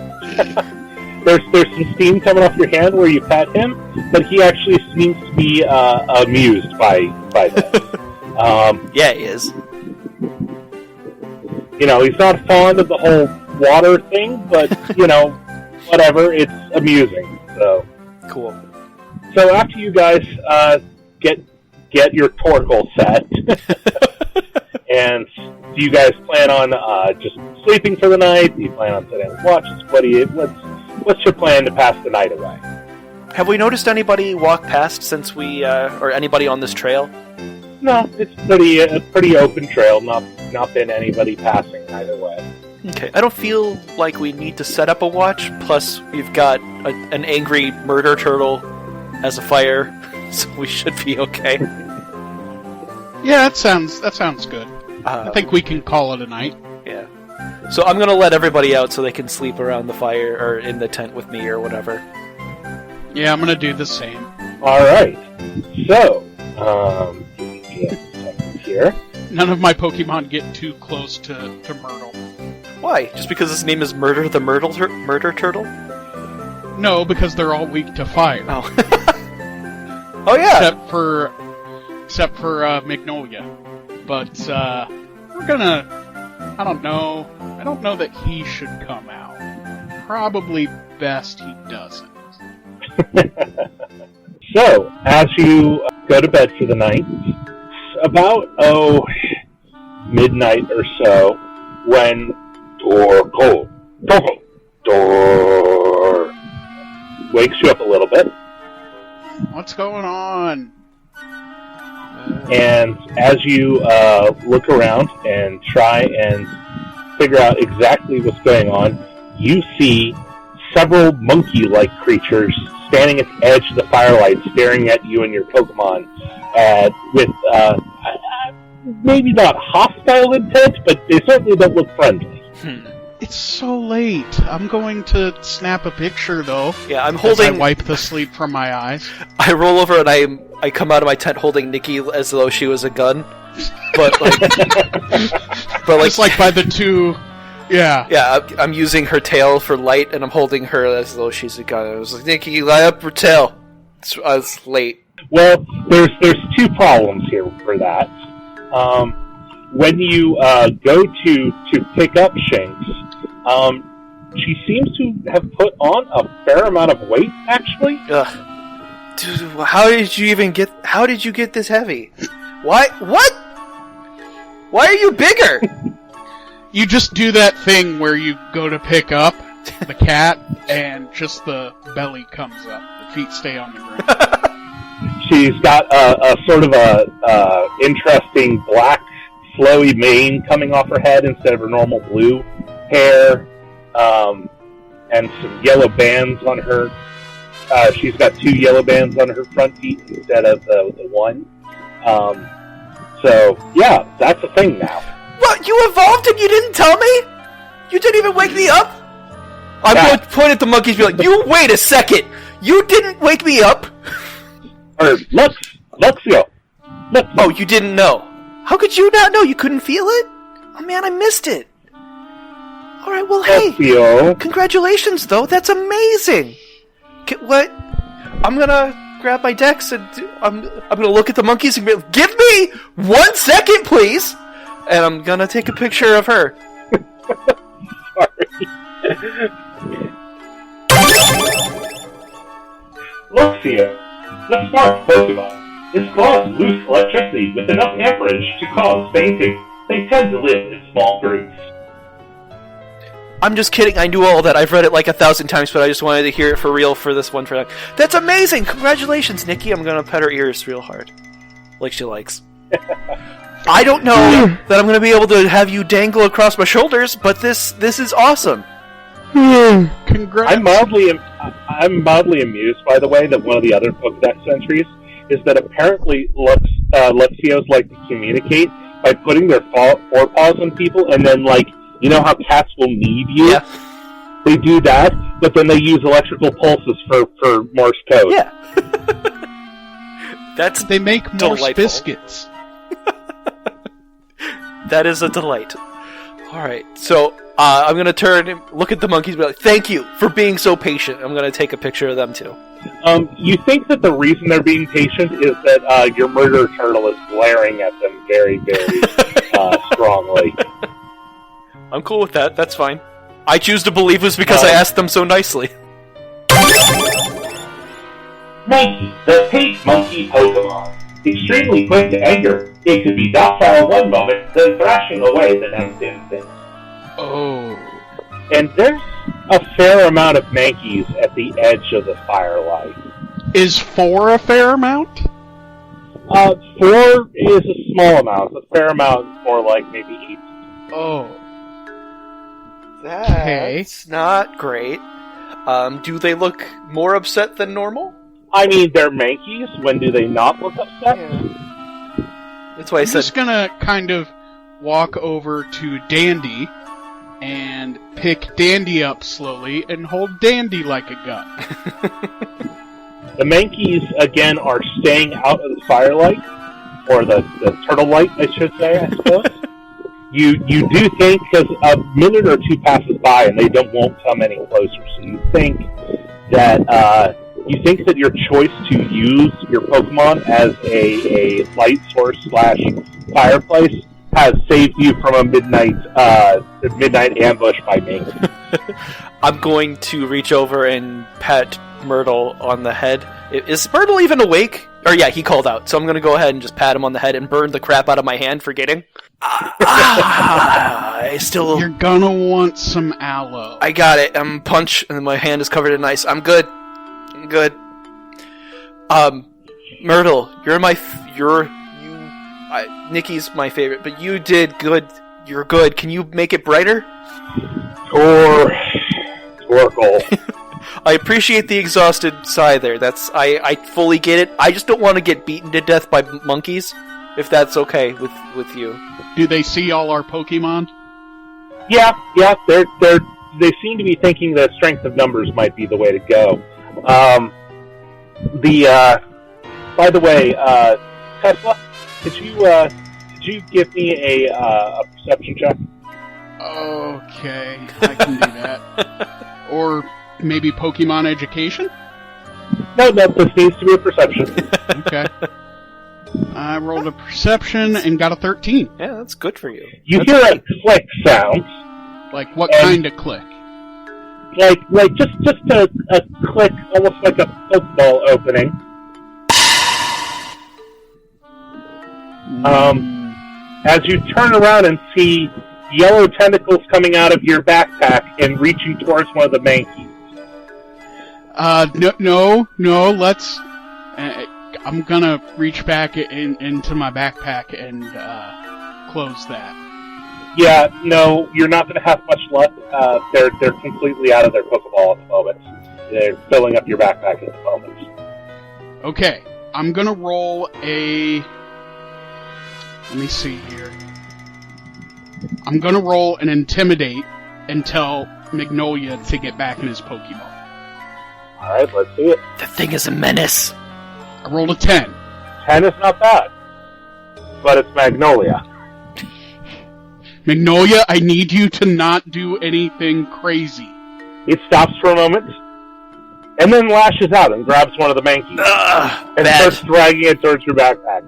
There's some steam coming off your hand where you pet him, but he actually seems to be amused by this. Yeah, he is. He's not fond of the whole water thing, but whatever. It's amusing. So Cool. So after you guys get your Torkoal set, And do you guys plan on just sleeping for the night? Do you plan on sitting on watches? What's your plan to pass the night away? Have we noticed anybody walk past since we, or anybody on this trail? No, it's a pretty open trail. Not been anybody passing either way. Okay, I don't feel like we need to set up a watch. Plus, we've got an angry murder turtle as a fire, so we should be okay. Yeah, that sounds good. I think we can call it a night. Yeah. So I'm gonna let everybody out so they can sleep around the fire or in the tent with me or whatever. Yeah, I'm gonna do the same. All right. So, here. None of my Pokemon get too close to Myrtle. Why? Just because his name is Murder the Murder Turtle? No, because they're all weak to fire. Oh. Oh yeah. Except for Magnolia. But we're gonna. I don't know. I don't know that he should come out. Probably best he doesn't. So, as you go to bed for the night, about midnight or so, when door wakes you up a little bit. What's going on? And as you look around and try and figure out exactly what's going on, you see several monkey-like creatures standing at the edge of the firelight, staring at you and your Pokemon with maybe not hostile intent, but they certainly don't look friendly. It's so late. I'm going to snap a picture, though. Yeah, I'm as holding. I wipe the sleep from my eyes. I roll over and I come out of my tent holding Nikki as though she was a gun, but like, It's like by the two. Yeah. Yeah, I'm using her tail for light, and I'm holding her as though she's a gun. I was like, Nikki, light up her tail. I was late. Well, there's two problems here for that. When you go to pick up Shanks, she seems to have put on a fair amount of weight, actually. Ugh. Dude, how did you get this heavy? Why? What? Why are you bigger? You just do that thing where you go to pick up the cat, and just the belly comes up. The feet stay on the ground. She's got a sort of a interesting black, flowy mane coming off her head instead of her normal blue hair, and some yellow bands on her. She's got 2 yellow bands on her front feet instead of the one. So, yeah, that's a thing now. What? You evolved and you didn't tell me? You didn't even wake me up? I'm going to point at the monkeys and be like, you wait a second! You didn't wake me up? Or, Luxio. Oh, you didn't know. How could you not know? You couldn't feel it? Oh man, I missed it. Alright, well hey. Luxio. Congratulations though, that's amazing! What? I'm gonna grab my dex and I'm gonna look at the monkeys and be like, give me 1 second please! And I'm gonna take a picture of her. Sorry. Luxio, the smart Pokemon, is caused loose electricity with enough amperage to cause fainting. They tend to live in small groups. I'm just kidding, I knew all that. I've read it like 1,000 times, but I just wanted to hear it for real for this one. That's amazing! Congratulations, Nikki! I'm gonna pet her ears real hard. Like she likes. I don't know that I'm going to be able to have you dangle across my shoulders, but this is awesome. Congrats. I'm mildly amused, by the way, that one of the other Pokedex entries is that apparently Luxios like to communicate by putting their forepaws on people, and then, like, you know how cats will need you? Yeah. They do that, but then they use electrical pulses for Morse code. Yeah. They make Morse delightful. biscuits. That is a delight. Alright, so I'm going to turn and look at the monkeys and be like, thank you for being so patient. I'm going to take a picture of them too. You think that the reason they're being patient is that your murder turtle is glaring at them very, very strongly. I'm cool with that. That's fine. I choose to believe it was because I asked them so nicely. Mankey, the pink monkey Pokemon. Extremely quick to anger. It could be docile one moment, then thrashing away the next instant. Oh. And there's a fair amount of Mankeys at the edge of the firelight. Is 4 a fair amount? 4 is a small amount. A fair amount is more like maybe 8. Oh. That's not great. Do they look more upset than normal? I mean, they're Mankeys. When do they not look upset? That's why I I'm said... just gonna kind of walk over to Dandy and pick Dandy up slowly and hold Dandy like a gun. The Mankeys, again, are staying out of the firelight, or the turtle light, I should say, I suppose. You do think, because a minute or two passes by and they won't come any closer, so you think that your choice to use your Pokemon as a light source / fireplace has saved you from a midnight ambush by me. I'm going to reach over and pat Myrtle on the head. Is Myrtle even awake? Or yeah, he called out, so I'm going to go ahead and just pat him on the head and burn the crap out of my hand, forgetting. I still... You're gonna want some aloe. I got it. I'm punch, and my hand is covered in ice. I'm good. Myrtle, Nikki's my favorite, but you did good. You're good. Can you make it brighter? Oracle. I appreciate the exhausted sigh there. I fully get it. I just don't want to get beaten to death by monkeys, if that's okay with you. Do they see all our Pokemon? Yeah. They seem to be thinking that strength of numbers might be the way to go. By the way, Tesla, could you give me a perception check? Okay, I can do that. Or maybe Pokemon education? No, this needs to be a perception. Okay. I rolled a perception and got a 13. Yeah, that's good for you. You hear a click sound. Like what kind of click? Like just a click, almost like a Pokeball opening. As you turn around and see yellow tentacles coming out of your backpack and reaching towards one of the Mankeys. No, let's... I'm gonna reach back into my backpack and close that. Yeah, no, you're not gonna have much luck. They're completely out of their Pokeball at the moment. They're filling up your backpack at the moment. Okay, I'm gonna roll a... Let me see here. I'm gonna roll an Intimidate and tell Magnolia to get back in his Pokemon. Alright, let's see it. The thing is a menace. I rolled a 10. 10 is not bad. But it's Magnolia. Magnolia, I need you to not do anything crazy. It stops for a moment, and then lashes out and grabs one of the Mankeys. And starts dragging it towards your backpack.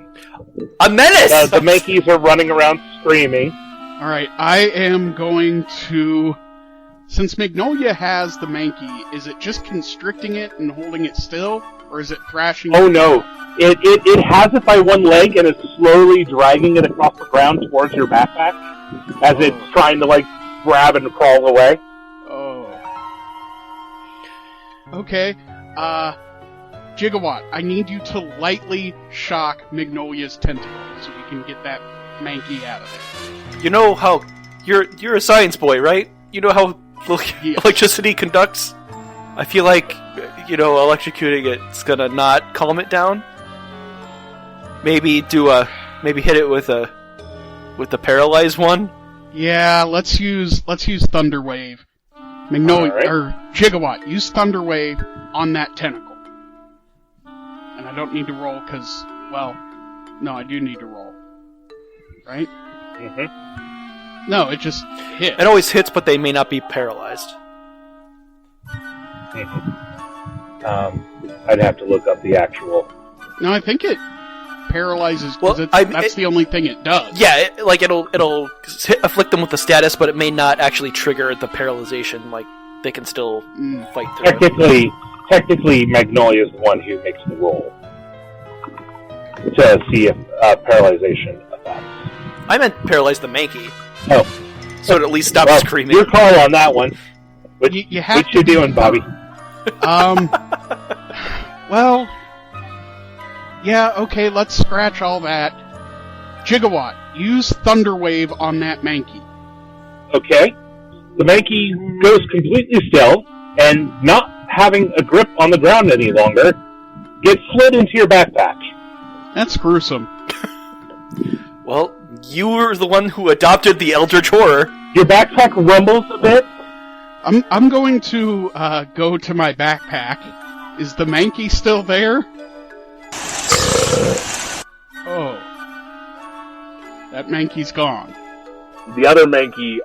A menace! The Mankeys are running around screaming. Alright, I am going to... Since Magnolia has the Mankey, is it just constricting it and holding it still? Or is it thrashing Oh it? no. It has it by one leg and is slowly dragging it across the ground towards your backpack as it's trying to, grab and crawl away. Oh. Okay. Gigawatt, I need you to lightly shock Magnolia's tentacles so we can get that Mankey out of there. You know how... You're a science boy, right? You know how electricity conducts? I feel like, electrocuting it's gonna not calm it down. Maybe hit it with the paralyzed one? Yeah, let's use Thunder Wave. Magnolia, right. or Gigawatt, use Thunder Wave on that tentacle. And I don't need to roll because, no, I do need to roll. Right? Mm-hmm. No, it just hits. It always hits, but they may not be paralyzed. I'd have to look up the actual... No, I think it paralyzes because that's the only thing it does. Yeah, it'll afflict them with the status, but it may not actually trigger the paralyzation. Like, they can still fight through it. Technically, Magnolia is the one who makes the roll to see if paralyzation I meant paralyze the Mankey. Oh. So it at least stops screaming. Your call on that one. What you doing, Bobby? Well, yeah, okay, let's scratch all that. Gigawatt, use Thunder Wave on that Mankey. Okay. The Mankey goes completely still, and not having a grip on the ground any longer, gets slid into your backpack. That's gruesome. Well, you were the one who adopted the Eldritch Horror. Your backpack rumbles a bit. I'm going to go to my backpack. Is the Mankey still there? Oh. That Mankey's gone. The other Mankeys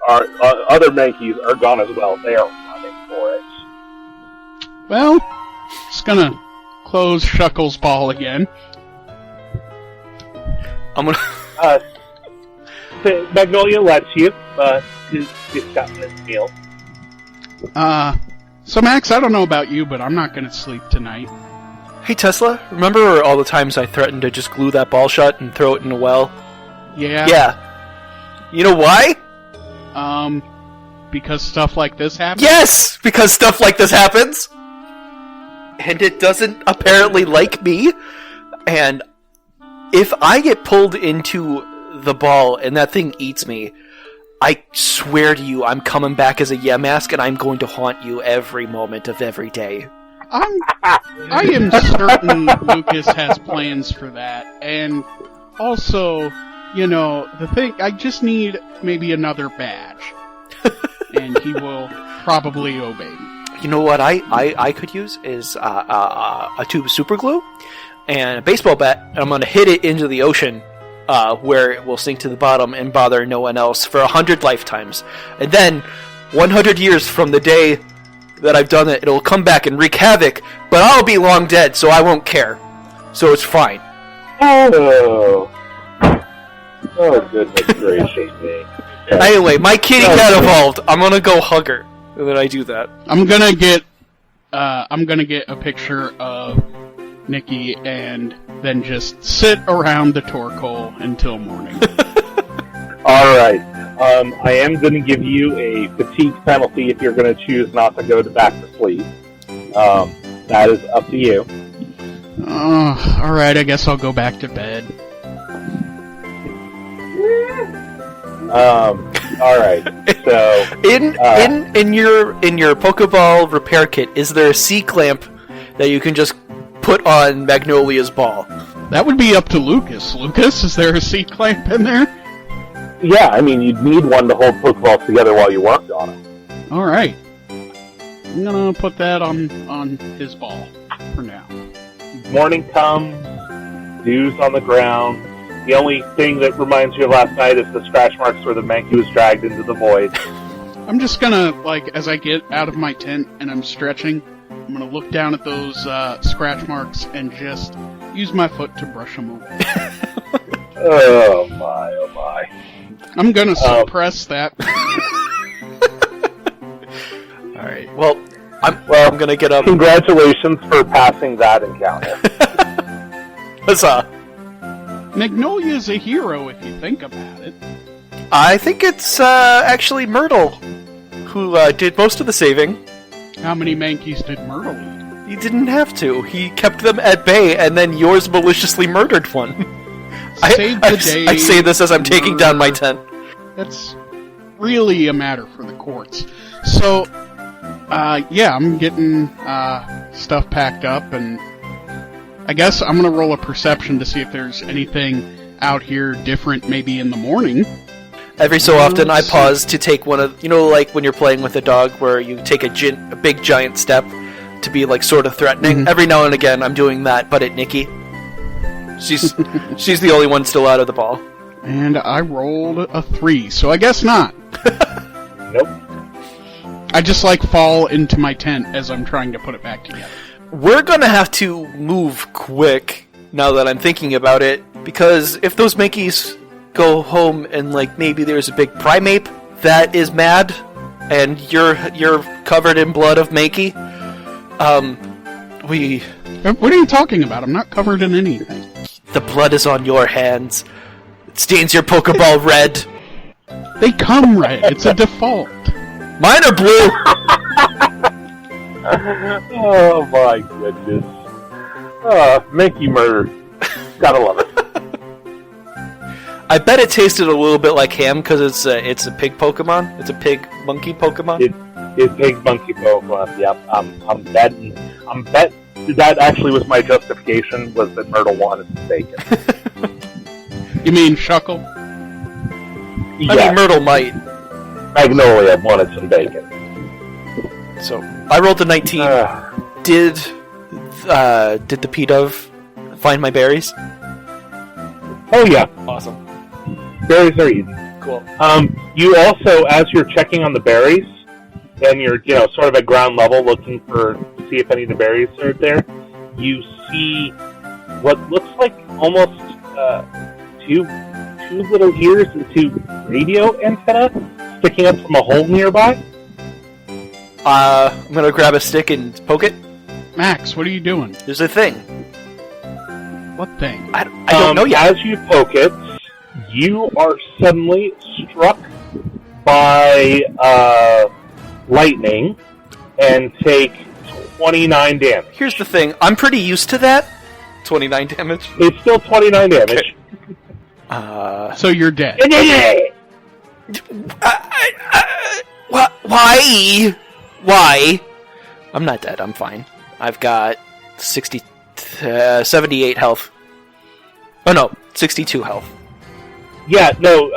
are gone as well. They are running for it. Well, just gonna close Shuckle's ball again. I'm gonna... Magnolia lets you. He's gotten his meal. So Max, I don't know about you, but I'm not gonna sleep tonight. Hey Tesla, remember all the times I threatened to just glue that ball shut and throw it in a well? Yeah. Yeah. You know why? Because stuff like this happens? Yes! Because stuff like this happens! And it doesn't apparently like me. And if I get pulled into the ball and that thing eats me, I swear to you, I'm coming back as a Yamask and I'm going to haunt you every moment of every day. I am certain Lucas has plans for that. And also, you know, the thing, I just need maybe another badge. And he will probably obey me. You know what I could use is a tube of super glue and a baseball bat, and I'm going to hit it into the ocean where it will sink to the bottom and bother no one else for 100 lifetimes. And then, 100 years from the day that I've done it, it'll come back and wreak havoc, but I'll be long dead, so I won't care. So it's fine. Oh, goodness gracious me. Anyway, my kitty cat evolved. I'm gonna go hug her. And then I do that. I'm gonna get a picture of Nikki and then just sit around the Torkoal until morning. Alright. I am going to give you a fatigue penalty if you're going to choose not to go back to sleep. That is up to you. Alright, I guess I'll go back to bed. Alright. So in your Pokeball repair kit, is there a C-clamp that you can just put on Magnolia's ball? That would be up to Lucas. Lucas, is there a C-clamp in there? Yeah, I mean, you'd need one to hold Pokeballs together while you worked on it. Alright. I'm gonna put that on his ball for now. Morning comes, dew's on the ground. The only thing that reminds you of last night is the scratch marks where the Mankey was dragged into the void. I'm just gonna, as I get out of my tent and I'm stretching, I'm gonna look down at those scratch marks and just use my foot to brush them away. Oh my. I'm gonna suppress that. Alright, well, I'm gonna get up. Congratulations for passing that encounter. Huzzah. Magnolia's a hero if you think about it. I think it's actually Myrtle who did most of the saving. How many Mankeys did Myrtle eat? He didn't have to. He kept them at bay, and then yours maliciously murdered one. Save the day. I say this as I'm taking down my tent. That's really a matter for the courts. So, yeah, I'm getting stuff packed up, and I guess I'm gonna roll a perception to see if there's anything out here different, maybe in the morning. Every so often, I pause to take one of, like when you're playing with a dog, where you take a big giant step to be sort of threatening. Mm-hmm. Every now and again, I'm doing that, but at Nikki. She's the only one still out of the ball. And I rolled a 3, so I guess not. Nope. I just fall into my tent as I'm trying to put it back together. We're gonna have to move quick now that I'm thinking about it, because if those Mankeys go home and maybe there's a big Primeape that is mad, and you're covered in blood of Mankey, What are you talking about? I'm not covered in anything. The blood is on your hands. stains your Pokeball red. They come red. It's a default. Mine are blue. Oh my goodness. Mankey murder. Gotta love it. I bet it tasted a little bit like ham because it's a pig Pokemon. It's a pig monkey Pokemon. It's pig monkey Pokemon. Yep. I'm betting. That actually was my justification. Was that Myrtle wanted some bacon? You mean Shuckle? I mean, Myrtle might. Magnolia wanted some bacon. So I rolled a 19. Did the P-Dove find my berries? Oh yeah, Awesome. berries are easy. Cool. You also, as you're checking on the berries, and you're sort of at ground level looking to see if any of the berries are there, you see what looks like almost two little ears and two radio antenna sticking up from a hole nearby. I'm gonna grab a stick and poke it. Max, what are you doing? There's a thing. What thing? I don't know yet. As you poke it, you are suddenly struck by lightning and take 29 damage. Here's the thing. I'm pretty used to that. 29 damage. It's still 29 damage. So you're dead. Why? Why? I'm not dead. I'm fine. I've got 78 health. Oh no, 62 health. Yeah, no,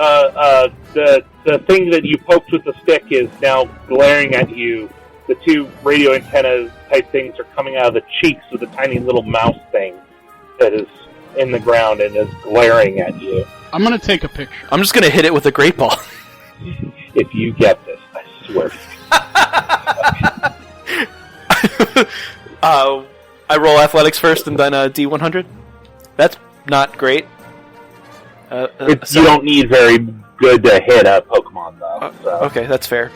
the thing that you poked with the stick is now glaring at you. The two radio antenna type things are coming out of the cheeks of the tiny little mouse thing that is in the ground and is glaring at you. I'm gonna take a picture. I'm just gonna hit it with a great ball. If you get this, I swear. I roll athletics first and then a D100. That's not great. You don't need very good to hit a Pokemon, though. So. Okay, that's fair.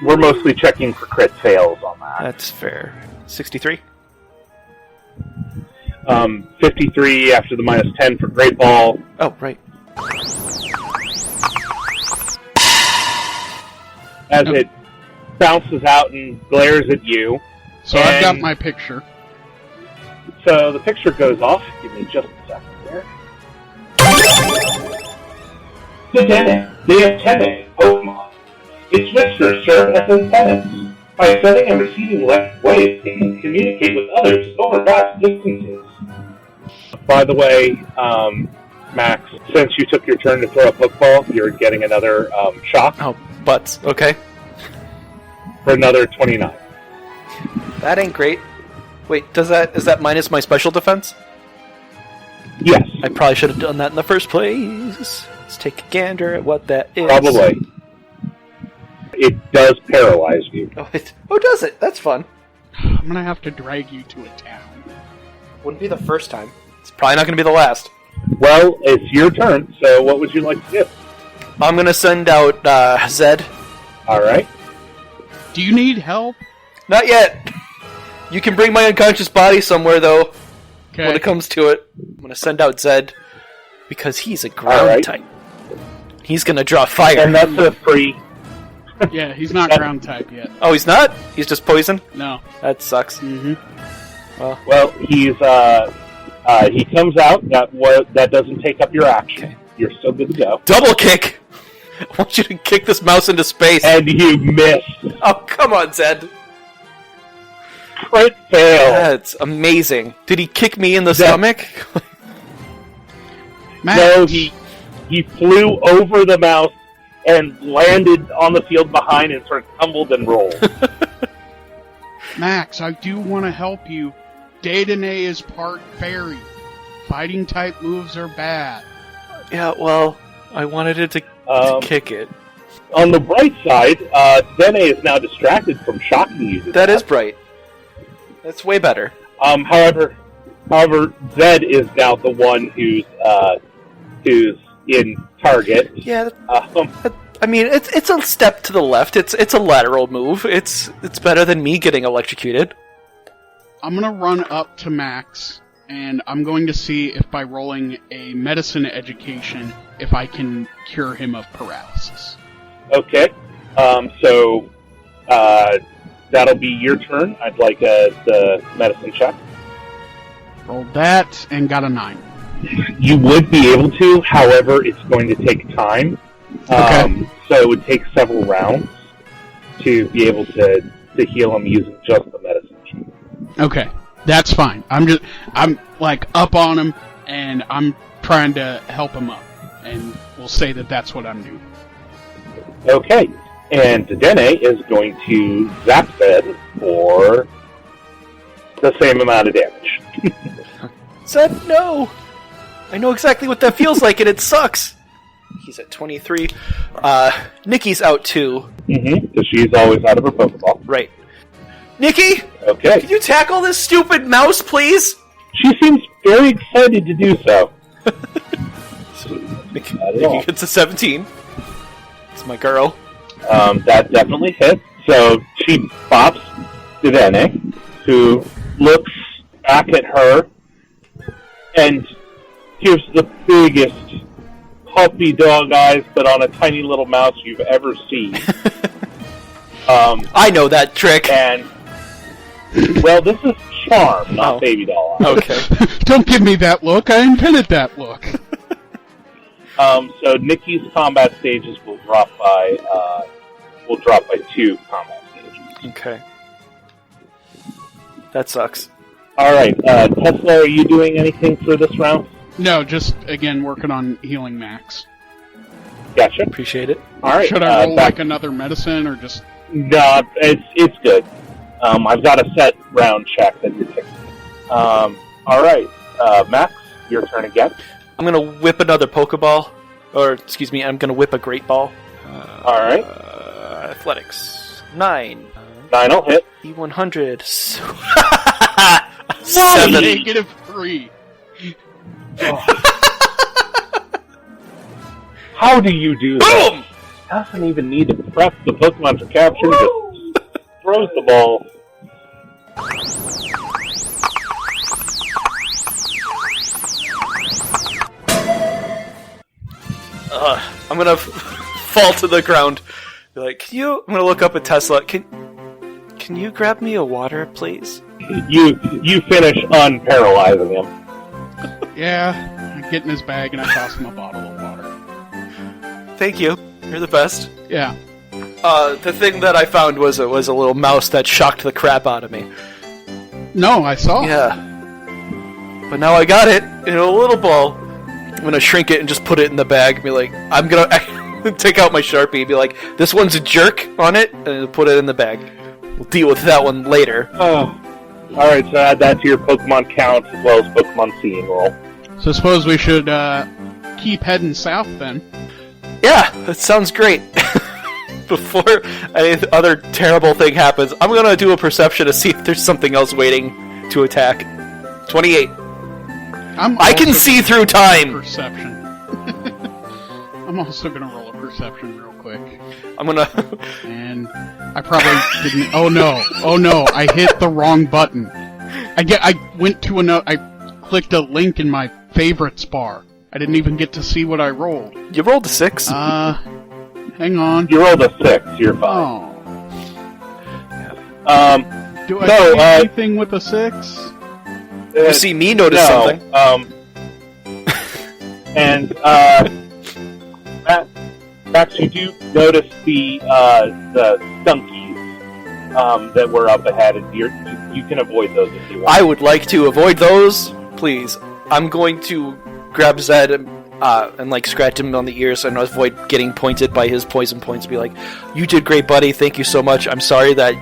We're mostly checking for crit fails on that. That's fair. 63? 53 after the minus 10 for Great Ball. Oh, right. As it bounces out and glares at you. So I've got my picture. So the picture goes off. Give me just a second there. The antennae Pokemon. Its whiskers serve as antennas. By sending and receiving electric waves, they can communicate with others over vast distances. By the way, Max, since you took your turn to throw a Pokeball, you're getting another shock. Oh, butts. Okay. For another 29. That ain't great. Wait, is that minus my special defense? Yes. I probably should have done that in the first place. Let's take a gander at what that is. Probably. It does paralyze you. Oh, does it? That's fun. I'm gonna have to drag you to a town. Wouldn't be the first time. It's probably not going to be the last. Well, it's your turn, so what would you like to do? I'm going to send out Zed. Alright. Do you need help? Not yet. You can bring my unconscious body somewhere, though, Okay. when it comes to it. I'm going to send out Zed because he's a ground type. He's going to draw fire. And that's a free... Yeah, he's not ground type yet. Oh, he's not? He's just poison? No. That sucks. Mm-hmm. Well, he's he comes out. That doesn't take up your action. Okay. You're still good to go. Double kick! I want you to kick this mouse into space. And you miss. Oh, come on, Zed. Crit fail. That's amazing. Did he kick me in the stomach? Max, No, he flew over the mouse and landed on the field behind and sort of tumbled and rolled. Max, I do want to help you. Dedenne is part fairy. Fighting type moves are bad. Yeah, well, I wanted it to kick it. On the bright side, Dene is now distracted from shocking you. That is bright. That's way better. However, Zed is now the one who's in target. Yeah, I mean, it's a step to the left. It's a lateral move. It's better than me getting electrocuted. I'm gonna run up to Max and I'm going to see if by rolling a medicine education, if I can cure him of paralysis. Okay. That'll be your turn. I'd like the medicine check. Rolled that and got a 9. You would be able to, however, it's going to take time. Okay. So it would take several rounds to be able to heal him using just the medicine. Okay, that's fine. I'm like up on him, and I'm trying to help him up, and we'll say that that's what I'm doing. Okay, and Dene is going to zap Zed for the same amount of damage. Zed, no! I know exactly what that feels like, and it sucks! He's at 23. Nikki's out too. Because she's always out of her Pokeball. Right. Nikki! Okay. Can you tackle this stupid mouse, please? She seems very excited to do so. Nikki gets a 17. It's my girl. That definitely hits. So she bops Dene, who looks back at her and gives the biggest puppy dog eyes, but on a tiny little mouse you've ever seen. I know that trick. And, well, this is charm, not baby doll eyes. Okay. Don't give me that look. I invented that look. So Nikki's combat stages will drop by 2 combat stages. Okay. That sucks. All right, Tesla, are you doing anything for this round? No, just, again, working on healing Max. Gotcha. Appreciate it. All right. Should I roll like another medicine, or just... No, it's good. I've got a set round check that you're taking. All right, Max, your turn again. I'm gonna whip another Pokeball. Or, excuse me, I'm gonna whip a Great Ball. All right. Athletics. 9. 9 will hit. E100. 7. Seven. -3. How do you do that? Boom! Doesn't even need to press the Pokemon for capture, just throws the ball. I'm gonna fall to the ground. Be like, can you? I'm gonna look up at Tesla. Can you grab me a water, please? You finish unparalyzing him. Yeah, I get in his bag and I toss him a bottle of water. Thank you. You're the best. Yeah. The thing that I found was a little mouse that shocked the crap out of me. No, I saw. Yeah. But now I got it in a little ball. I'm gonna shrink it and just put it in the bag and be like, I'm gonna take out my Sharpie and be like, this one's a jerk on it, and put it in the bag. We'll deal with that one later. Oh. Alright, so add that to your Pokemon count as well as Pokemon seeing roll. So suppose we should keep heading south then. Yeah, that sounds great. Before any other terrible thing happens, I'm gonna do a perception to see if there's something else waiting to attack. 28. I can see through time! Perception. I'm also gonna roll a perception real quick. I'm gonna... And I probably didn't... Oh no, I hit the wrong button. I went to another... I clicked a link in my favorites bar. I didn't even get to see what I rolled. You rolled a 6. Hang on. You rolled a 6, you're fine. Oh. Do I see anything with a 6? You see me notice something. And, Max, you do notice the skunkies that were up ahead, and you can avoid those if you want. I would like to avoid those, please. I'm going to grab Zed and like scratch him on the ears and avoid getting pointed by his poison points. Be like, "You did great, buddy. Thank you so much. I'm sorry that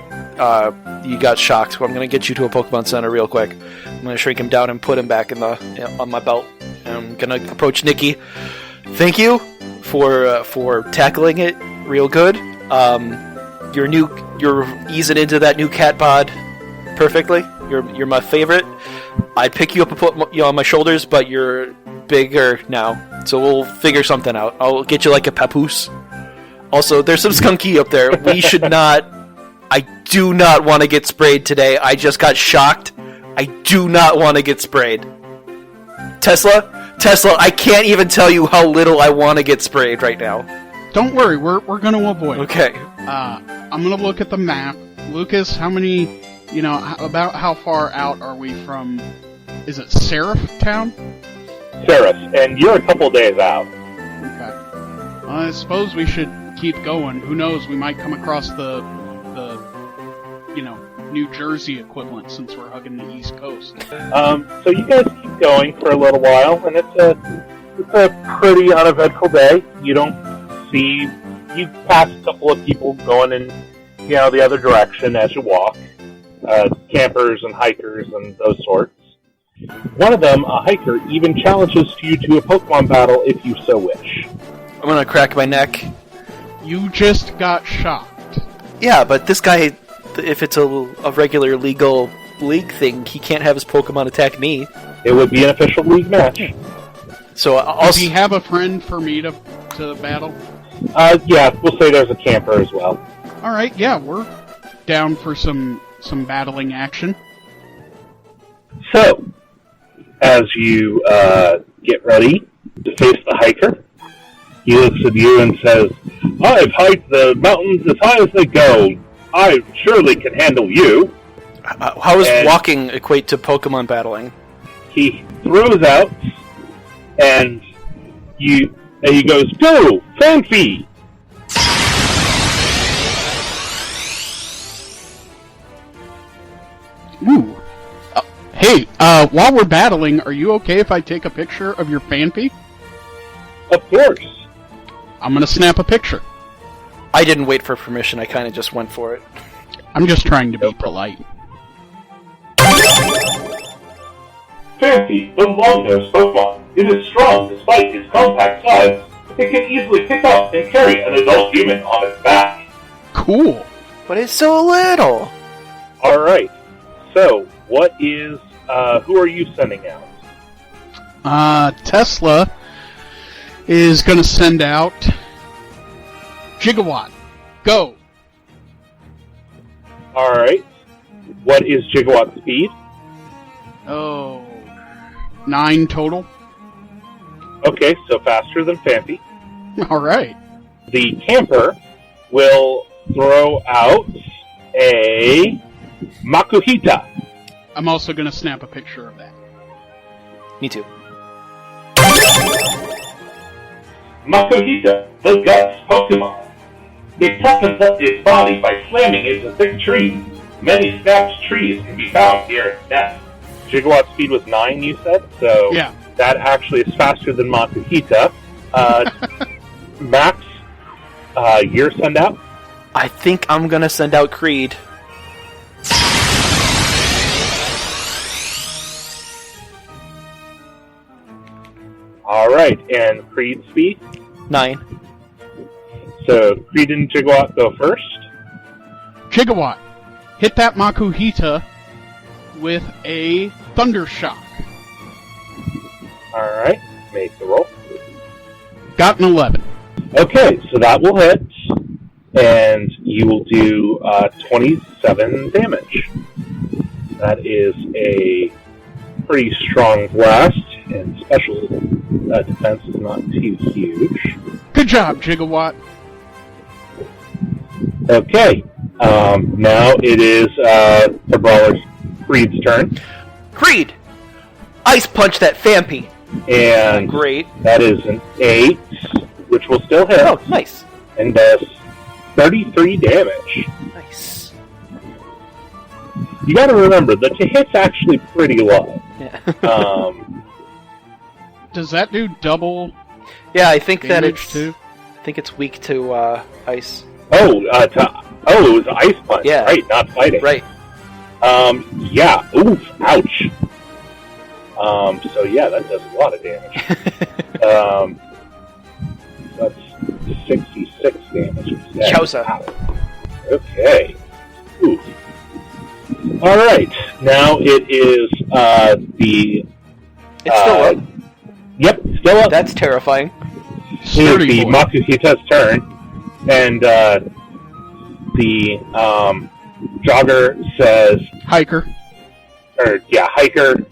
you got shocked. I'm gonna get you to a Pokemon Center real quick. I'm gonna shrink him down and put him back on my belt. And I'm gonna approach Nikki. Thank you for tackling it real good. You're easing into that new cat bod perfectly. You're my favorite. I'd pick you up and put you on my shoulders, but you're bigger now, so we'll figure something out. I'll get you like a papoose. Also, there's some skunky up there. We should not... I do not want to get sprayed today. I just got shocked. I do not want to get sprayed. Tesla, I can't even tell you how little I want to get sprayed right now. Don't worry, we're gonna avoid it. Okay. I'm gonna look at the map. Lucas, how many, about how far out are we from, is it Seraph Town? Seraph, and you're a couple days out. Okay. I suppose we should keep going. Who knows, we might come across the New Jersey equivalent since we're hugging the East Coast. So you guys keep going for a little while, and it's a pretty uneventful day. You pass a couple of people going in, the other direction as you walk. Campers and hikers and those sorts. One of them, a hiker, even challenges you to a Pokemon battle if you so wish. I'm gonna crack my neck. You just got shocked. Yeah, but this guy, if it's a regular legal league thing, he can't have his Pokemon attack me. It would be an official league match. So Does he have a friend for me to battle? Yeah, we'll say there's a camper as well. Alright, yeah, we're down for some battling action. So, as you get ready to face the hiker, he looks at you and says, "I've hiked the mountains as high as they go. I surely can handle you." How does walking equate to Pokemon battling? He throws out, and he goes, "Go, Fancy!" Ooh. Hey, while we're battling, are you okay if I take a picture of your Fanpy? Of course. I'm gonna snap a picture. I didn't wait for permission, I kind of just went for it. I'm just trying to be polite. Fancy, the long-nosed Pokemon, is strong despite its compact size. It can easily pick up and carry an adult human on its back. Cool. But it's so little! Alright, so, what is, who are you sending out? Tesla is gonna send out Gigawatt. Go! Alright, what is Gigawatt speed? Oh, 9 total. Okay, so faster than Fancy. Alright. The camper will throw out a Makuhita. I'm also gonna snap a picture of that. Me too. Makuhita, the Guts Pokemon. It toughens up its body by slamming into thick trees. Many snapped trees can be found near its nest. Gigawatt speed was 9, you said? So Yeah. that actually is faster than Makuhita. Max, your send out? I think I'm gonna send out Creed. Alright, and Creed speed? 9. So Creed and Gigawatt go first. Gigawatt, hit that Makuhita with a Thunder Shock. Alright, make the roll. Got an 11. Okay, so that will hit, and you will do 27 damage. That is a pretty strong blast, and special defense is not too huge. Good job, Gigawatt. Okay, now it is the Brawler's Creed's turn, Creed! Ice punch that Fampy! and Great. that is an 8, which will still hit, Oh, nice. and does 33 damage. Nice. You gotta remember, the hit's actually pretty low. Yeah. Does that do double Yeah, I think that damage it's... too? I think it's weak to ice. Oh, it was Ice Punch, Yeah. right, not fighting. Right. Yeah, oof, ouch. So yeah, that does a lot of damage. That's 66 damage instead. Chowza. Ow. Okay. Oof. Alright, now it is, the... It's still up. Yep, still up. That's terrifying. It is Sturdy the boy. Makuhita's turn, and, the, jogger says, Hiker. Hiker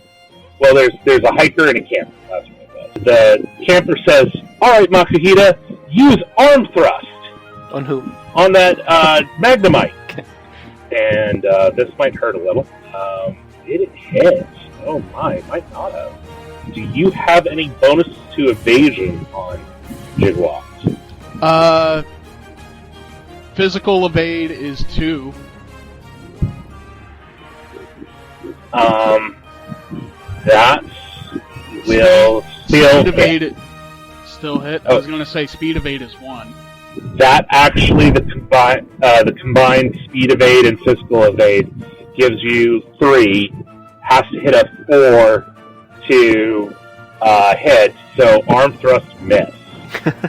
Well, there's a hiker and a camper. That's what it was. The camper says, "All right, Makahita, use arm thrust On who? on that Magnemite." And this might hurt a little. It hits. Oh my, might not have. Do you have any bonuses to evasion on Jigwalk? Physical evade is 2. That will still Speed evade hit. still hit. I Oh. was going to say speed evade is 1. That actually, the combined speed evade and physical evade gives you 3. Has to hit a 4 to hit. So arm thrust miss.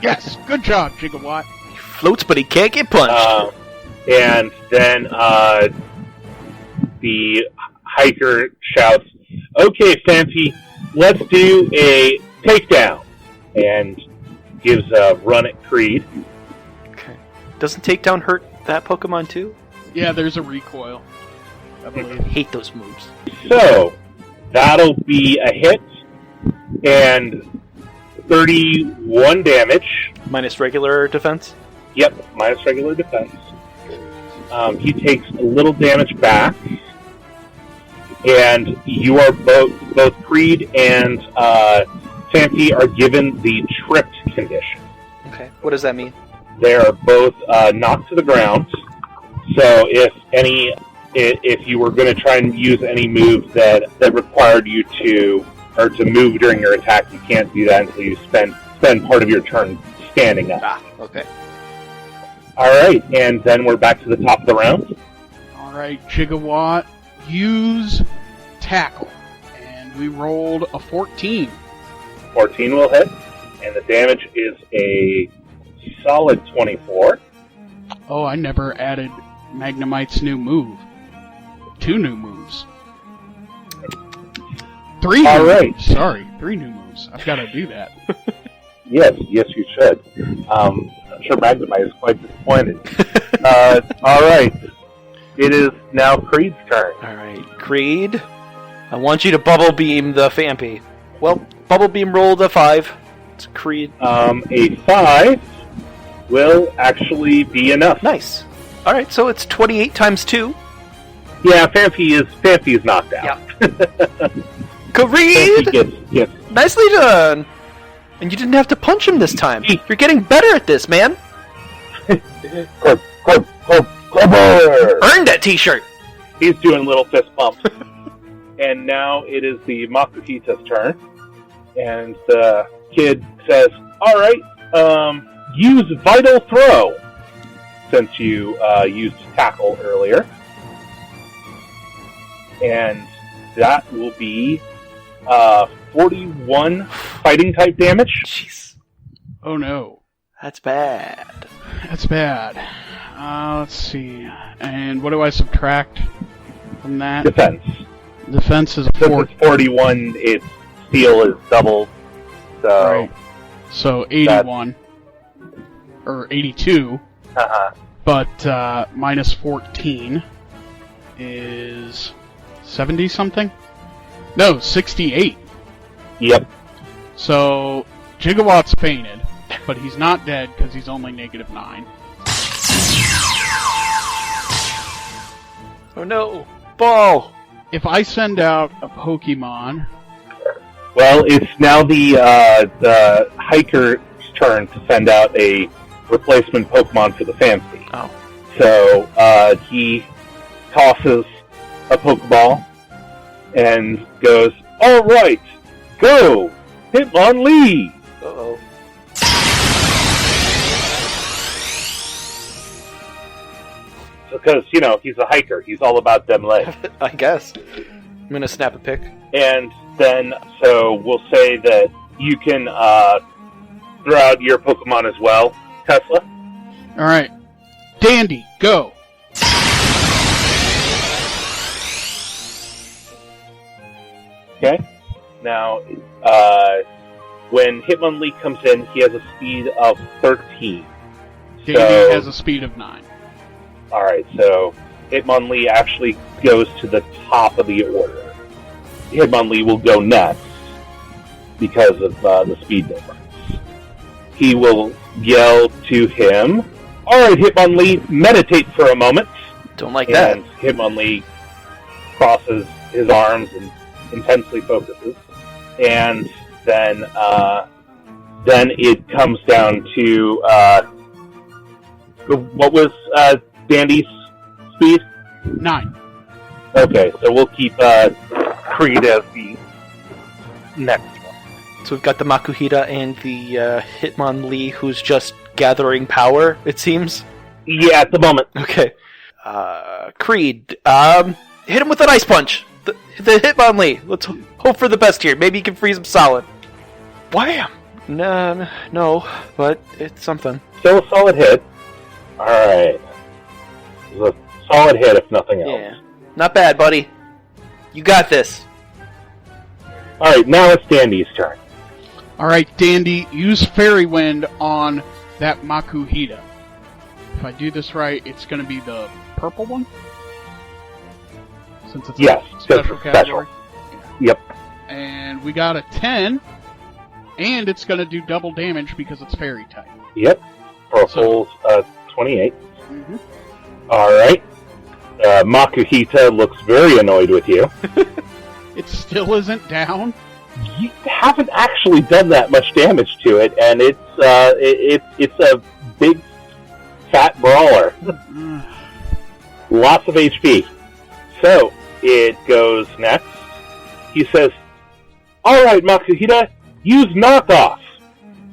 Yes, good job, Gigawatt. He floats, but he can't get punched. And then the hiker shouts, "Okay, Fancy, let's do a takedown," and gives a run at Creed. Okay. Doesn't takedown hurt that Pokemon too? Yeah, there's a recoil, I I believe. hate those moves. So that'll be a hit and 31 damage. Minus regular defense? Yep, minus regular defense. He takes a little damage back, and you are both Creed and Fancy are given the tripped condition. Okay. What does that mean? They are both knocked to the ground. So if you were going to try and use any move that required you to move during your attack, you can't do that until you spend part of your turn standing up. Ah, okay. All right, and then we're back to the top of the round. Alright, Gigawatt, use tackle. And we rolled a 14. 14 will hit, and the damage is a solid 24. Oh, I never added Magnemite's new move. 2 new moves. 3 new All right. moves. Sorry, 3 new moves. I've got to do that. Yes, you should. I'm sure Magnemite is quite disappointed. All right, it is now Creed's turn. Alright, Creed. I want you to Bubble Beam the Fampy. Well, Bubble Beam rolled a 5. It's Creed. A 5 will actually be enough. Nice. Alright, so it's 28 times 2. Yeah, Fancy is knocked out. Creed! Yes. Nicely done! And you didn't have to punch him this time. You're getting better at this, man. Clubber! Earned that t-shirt! He's doing little fist bumps. And now it is the Makukita's turn. And the kid says, "Alright, use Vital Throw," since you used Tackle earlier. And that will be 41 fighting type damage. Jeez. Oh no. That's bad. That's bad. Let's see. And what do I subtract from that? Defense. Defense is a Since 4. it's 41, its steel is doubled. So, Right. So 81. Or 82. But minus 14 is 70 something? No, 68. Yep. So Gigawatt's fainted, but he's not dead because he's only -9. Oh no! Ball! If I send out a Pokemon, Well, it's now the hiker's turn to send out a replacement Pokemon for the Fancy. Oh. So he tosses a Pokeball and goes, "All right, go, Hitmonlee!" Uh-oh. Because, he's a hiker. He's all about them legs. I guess. I'm gonna snap a pic. And then, so we'll say that you can throw out your Pokemon as well, Tesla. alright. Dandy, go! Okay. Now, when Hitmonlee comes in, he has a speed of 13. Dandy So- has a speed of 9. Alright, so Hitmonlee actually goes to the top of the order. Hitmonlee will go next because of the speed difference. He will yell to him, "Alright, Hitmonlee, meditate for a moment." Don't like that. And Hitmonlee crosses his arms and intensely focuses. And then it comes down to what was Dandy's speed? 9. Okay, so we'll keep Creed as the next one. So we've got the Makuhita and the Hitmonlee, who's just gathering power, it seems. Yeah, at the moment. Okay. Creed, hit him with an ice punch. The Hitmonlee. Let's hope for the best here. Maybe you can freeze him solid. Wham! No, but it's something. Still a solid hit. Alright. It's a solid hit, if nothing else. Yeah. Not bad, buddy. You got this. Alright, now it's Dandy's turn. Alright, Dandy, use Fairy Wind on that Makuhita. If I do this right, it's going to be the purple one? Since it's Yes, a special special. category. Yep. And we got a 10, and it's going to do double damage because it's Fairy type. Yep. For a full 28. Mm-hmm. Alright. Makuhita looks very annoyed with you. It still isn't down. You haven't actually done that much damage to it, and it's a big fat brawler. Lots of HP. So it goes next. He says, "Alright, Makuhita, use knockoff."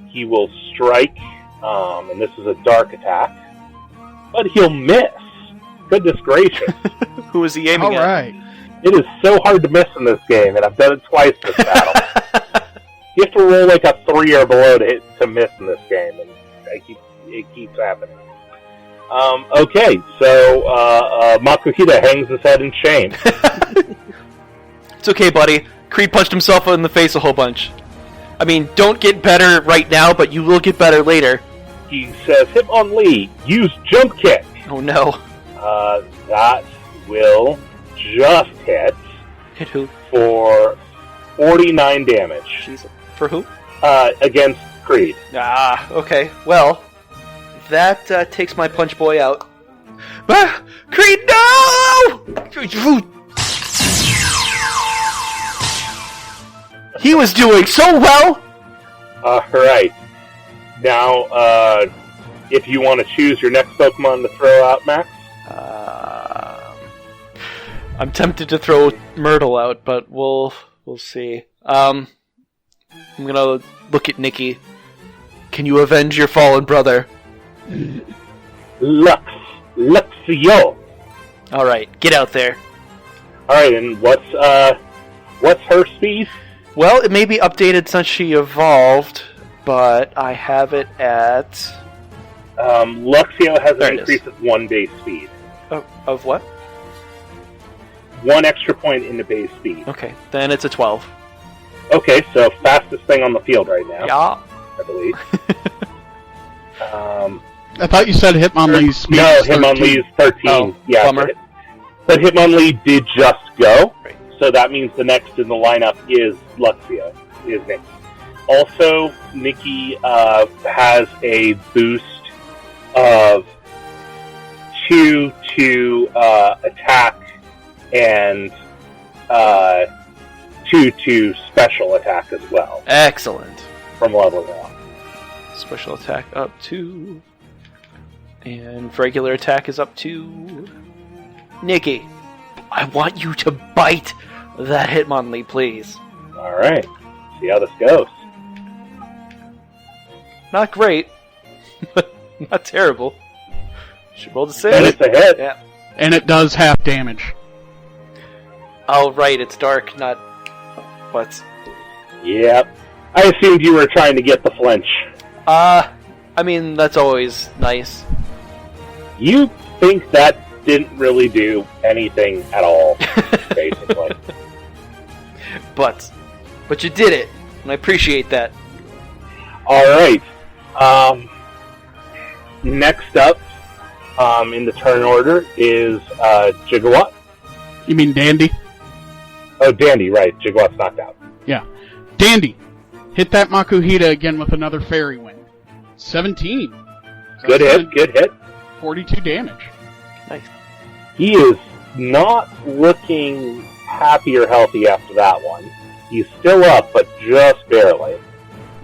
He will strike, and this is a dark attack, but he'll miss. Goodness gracious. Who is he aiming at? Alright. It is so hard to miss in this game, and I've done it twice this battle. You have to roll like a 3 or below to miss in this game, and it keeps happening. Okay, so Makuhita hangs his head in shame. It's okay, buddy. Creed punched himself in the face a whole bunch. I mean, don't get better right now, but you will get better later. He says, Hitmonlee, use jump kick. Oh no. That will just hit Hit who? for 49 damage. Jesus. For who? Against Creed. Ah, okay. Well, that takes my punch boy out. Ah, Creed, no! He was doing so well! Alright. Now, if you want to choose your next Pokemon to throw out, Max. I'm tempted to throw Myrtle out, but we'll see. I'm gonna look at Nikki. Can you avenge your fallen brother? Luxio. Alright, get out there. Alright, and what's her speed? Well, it may be updated since she evolved, but I have it at... Luxio has There an it increase of 1 base speed. Of what? 1 extra point in the base speed. Okay, then it's a 12. Okay, so fastest thing on the field right now, Yeah. I believe. I thought you said Hitmonlee's speed No, is 13. Hitmonlee's 13. Oh, yeah, bummer. but Hitmonlee did just go, Right. so that means the next in the lineup is Luxio, is Nikki. Also, Nikki has a boost of 2 to attack and 2 to special attack as well Excellent. from leveling up. Special attack up 2. And regular attack is up 2. Nikki, I want you to bite that Hitmonlee, please. Alright, see how this goes. Not great, but not terrible. Should roll the And save. it's a hit. Yeah. And it does half damage. Oh, right, it's dark, not... What? Yep. I assumed you were trying to get the flinch. I mean, that's always nice. You think that didn't really do anything at all, basically. But you did it, and I appreciate that. Alright. Next up, in the turn order, is Gigawatt. You mean Dandy? Oh, Dandy, right. Jigwatt's knocked out. Yeah. Dandy, hit that Makuhita again with another fairy wind. 17. So Good hit. 42 damage. Nice. He is not looking happy or healthy after that one. He's still up, but just barely.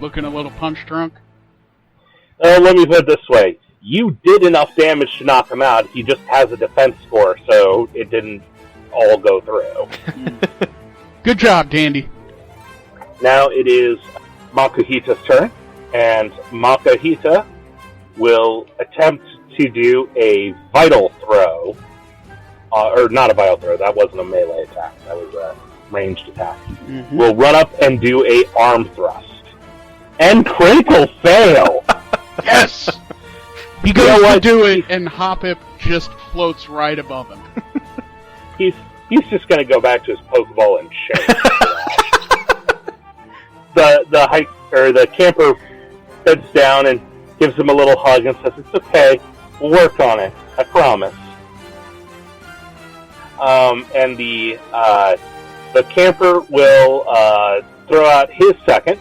Looking a little punch drunk. Let me put it this way. You did enough damage to knock him out. He just has a defense score, so it didn't all go through. Good job, Dandy. Now it is Makuhita's turn, and Makuhita will attempt to do a vital throw. Or not a vital throw, that wasn't a melee attack, that was a ranged attack. Mm-hmm. Will run up and do a arm thrust. And critical fail! Yes! He goes to do it, and Hoppip just floats right above him. He's just going to go back to his Pokeball and shake. The camper bends down and gives him a little hug and says, "It's okay, we'll work on it, I promise." And the camper will throw out his second.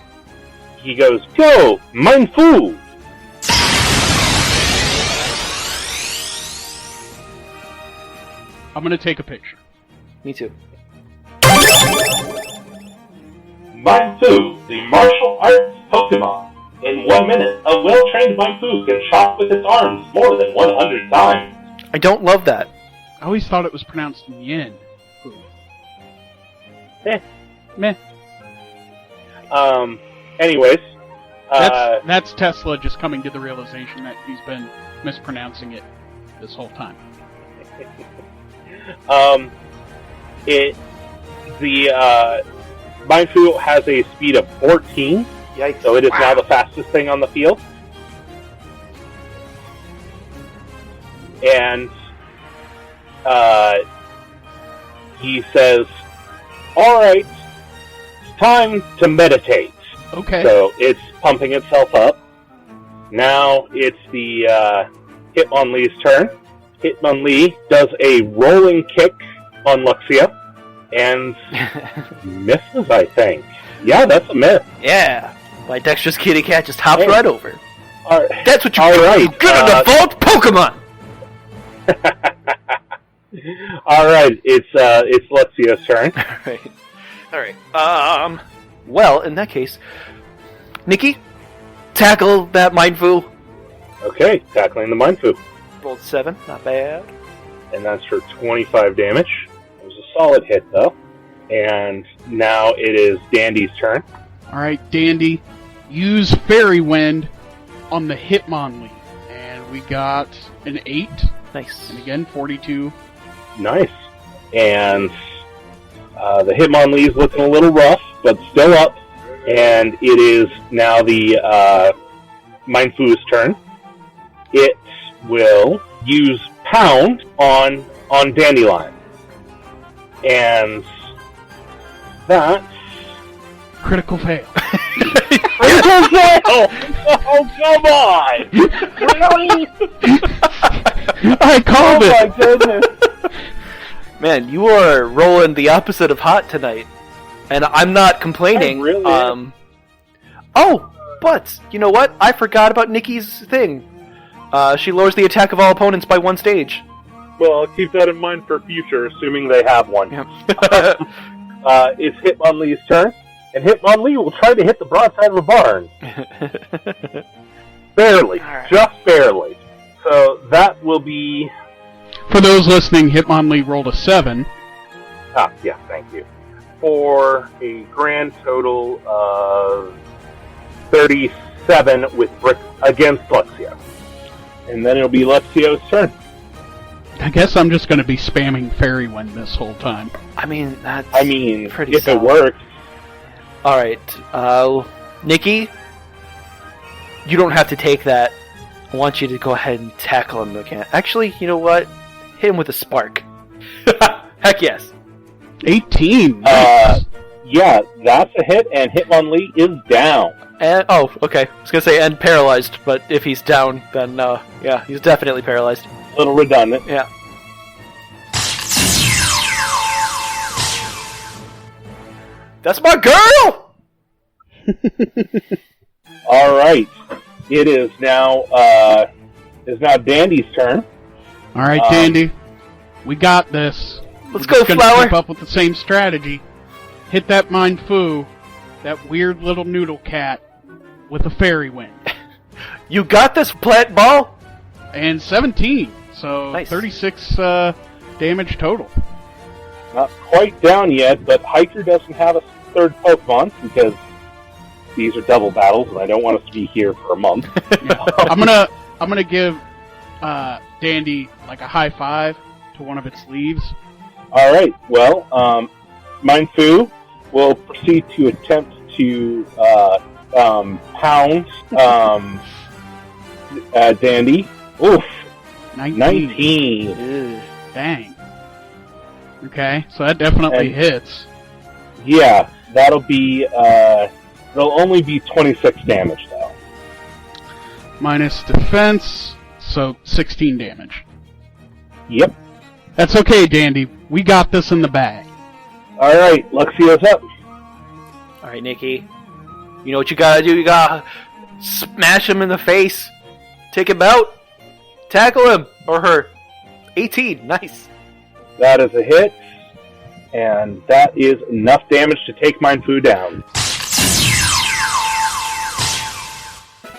He goes, "Go, mein Fu!" I'm going to take a picture. Me too. Mein Fu, the martial arts Pokemon. In 1 minute, a well-trained Mein Fu can chop with its arms more than 100 times. I don't love that. I always thought it was pronounced yen. Meh. Anyways. That's Tesla just coming to the realization that he's been mispronouncing it this whole time. Mindfu has a speed of 14, Yikes. so it is now the fastest thing on the field. And he says, "Alright, it's time to meditate." Okay. So it's pumping itself up. Now it's the Hitmonlee's turn. Hitmonlee does a rolling kick on Luxia and misses, I think. Yeah, that's a miss. Yeah. My dexterous kitty cat just hopped right over. That's what you all call right, good on the vault Pokemon! Alright, it's Luxia's turn. Alright. Well, in that case, Nikki, tackle that Mindfu. Okay, tackling the Mindfu. Rolled 7, not bad. And that's for 25 damage. It was a solid hit, though. And now it is Dandy's turn. Alright, Dandy, use Fairy Wind on the Hitmonlee. And we got an 8. Nice. And again, 42. Nice. And the Hitmonlee's looking a little rough, but still up. And it is now the Mindfu's turn. It will use Pound on Dandelion. And that's... Critical fail. Critical fail! Oh, come on! Really? I called it! Oh, my goodness. Man, you are rolling the opposite of hot tonight. And I'm not complaining. I really am. Oh, but, you know what? I forgot about Nikki's thing. She lowers the attack of all opponents by 1 stage. Well, I'll keep that in mind for future, assuming they have one. Yep. It's Hitmonlee's turn, and Hitmonlee will try to hit the broadside of the barn. Barely. Right. Just barely. So that will be... For those listening, Hitmonlee rolled a 7. Ah, yeah, thank you. For a grand total of 37 with Brick against Luxio. And then it'll be Luxio's turn. I guess I'm just going to be spamming Fairy Wind this whole time. I mean, that's pretty if solid. it works. Alright, Nikki, you don't have to take that. I want you to go ahead and tackle him again. Actually, you know what? Hit him with a spark. Heck yes. 18. Yeah, that's a hit, and Hitmonlee is down. And okay. I was gonna say and paralyzed, but if he's down, then yeah, he's definitely paralyzed. A little redundant. Yeah. That's my girl! All right. It is now Dandy's turn. All right, Dandy. We got this. Let's We're go, just gonna Flower. Keep up with the same strategy. Hit that Mind Fu, that weird little noodle cat, with a fairy wind. You got this, plant ball? And 17, so Nice. 36 damage total. Not quite down yet, but Hiker doesn't have a third Pokemon because these are double battles, and I don't want us to be here for a month. Yeah. I'm gonna give Dandy like a high five to one of its leaves. All right. Well, Mindfu will proceed to attempt to pound Dandy. Oof, 19. Ew. Dang. Okay, so that definitely And- hits. Yeah, that'll be. It'll only be 26 damage though. Minus defense, so 16 damage. Yep. That's okay, Dandy. We got this in the bag. All right. Luxio's up. Alright, Nikki. You know what you gotta do? You gotta smash him in the face. Take him out. Tackle him. Or her. 18. Nice. That is a hit, and that is enough damage to take Mindfu down.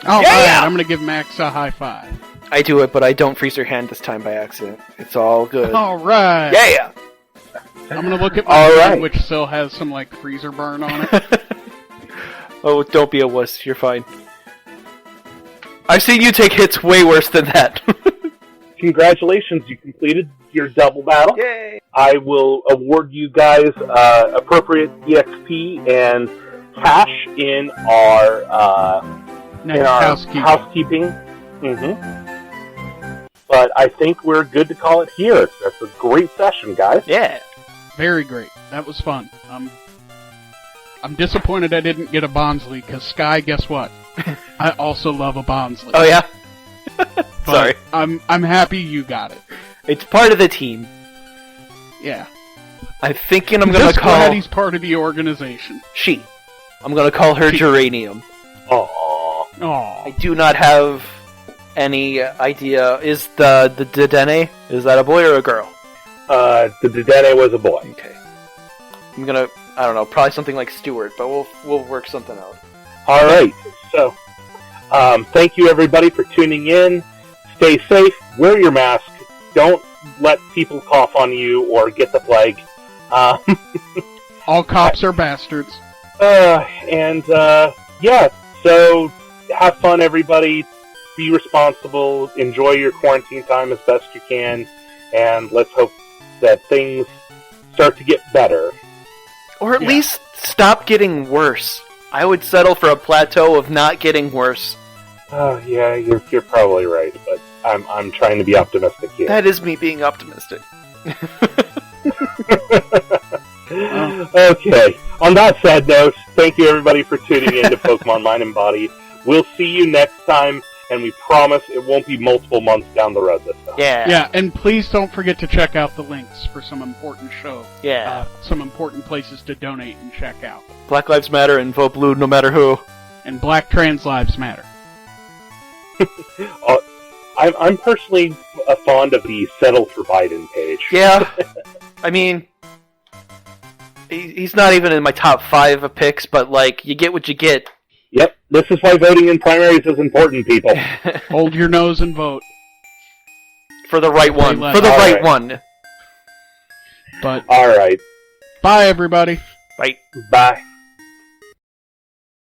All Yeah! right, I'm gonna give Max a high five. I do it, but I don't freeze her hand this time by accident. It's all good. All right. Yeah! I'm gonna look at my All hand, right. which still has some like freezer burn on it. Oh, don't be a wuss. You're fine. I've seen you take hits way worse than that. Congratulations, you completed your double battle. Yay! I will award you guys appropriate EXP and cash in our Next housekeeping. housekeeping. Mm-hmm. But I think we're good to call it here. That's a great session, guys. Yeah. Very great. That was fun. I'm disappointed I didn't get a Bonsly, because Sky, guess what? I also love a Bonsly. Oh, yeah? But Sorry. I'm happy you got it. It's part of the team. Yeah. I'm thinking I'm gonna Just glad call he's part of the organization. she. I'm gonna call her She. Geranium. Aww. I Aw. do not have any idea. Is the Dedenne, is that a boy or a girl? The Dedenne was a boy. Okay. I'm gonna, I don't know, probably something like Stewart, but we'll work something out. All right. So, thank you everybody for tuning in. Stay safe. Wear your mask. Don't let people cough on you or get the plague. All cops are bastards. Yeah. So, have fun, everybody. Be responsible. Enjoy your quarantine time as best you can, and let's hope that things start to get better. Or at Yeah. least stop getting worse. I would settle for a plateau of not getting worse. Oh, yeah, you're probably right, but I'm trying to be optimistic here. That is me being optimistic. Okay. On that sad note, thank you everybody for tuning in to Pokemon Mind and Body. We'll see you next time, and we promise it won't be multiple months down the road this time. Yeah. Yeah, and please don't forget to check out the links for some important show. Yeah. Some important places to donate and check out. Black Lives Matter and vote blue no matter who. And Black Trans Lives Matter. I'm personally fond of the Settle for Biden page. Yeah. I mean, he's not even in my top 5 of picks, but, like, you get what you get. Yep, this is why voting in primaries is important, people. Hold your nose and vote. For the right one. left. For the All right right. one. But All right, bye, everybody. Right. bye.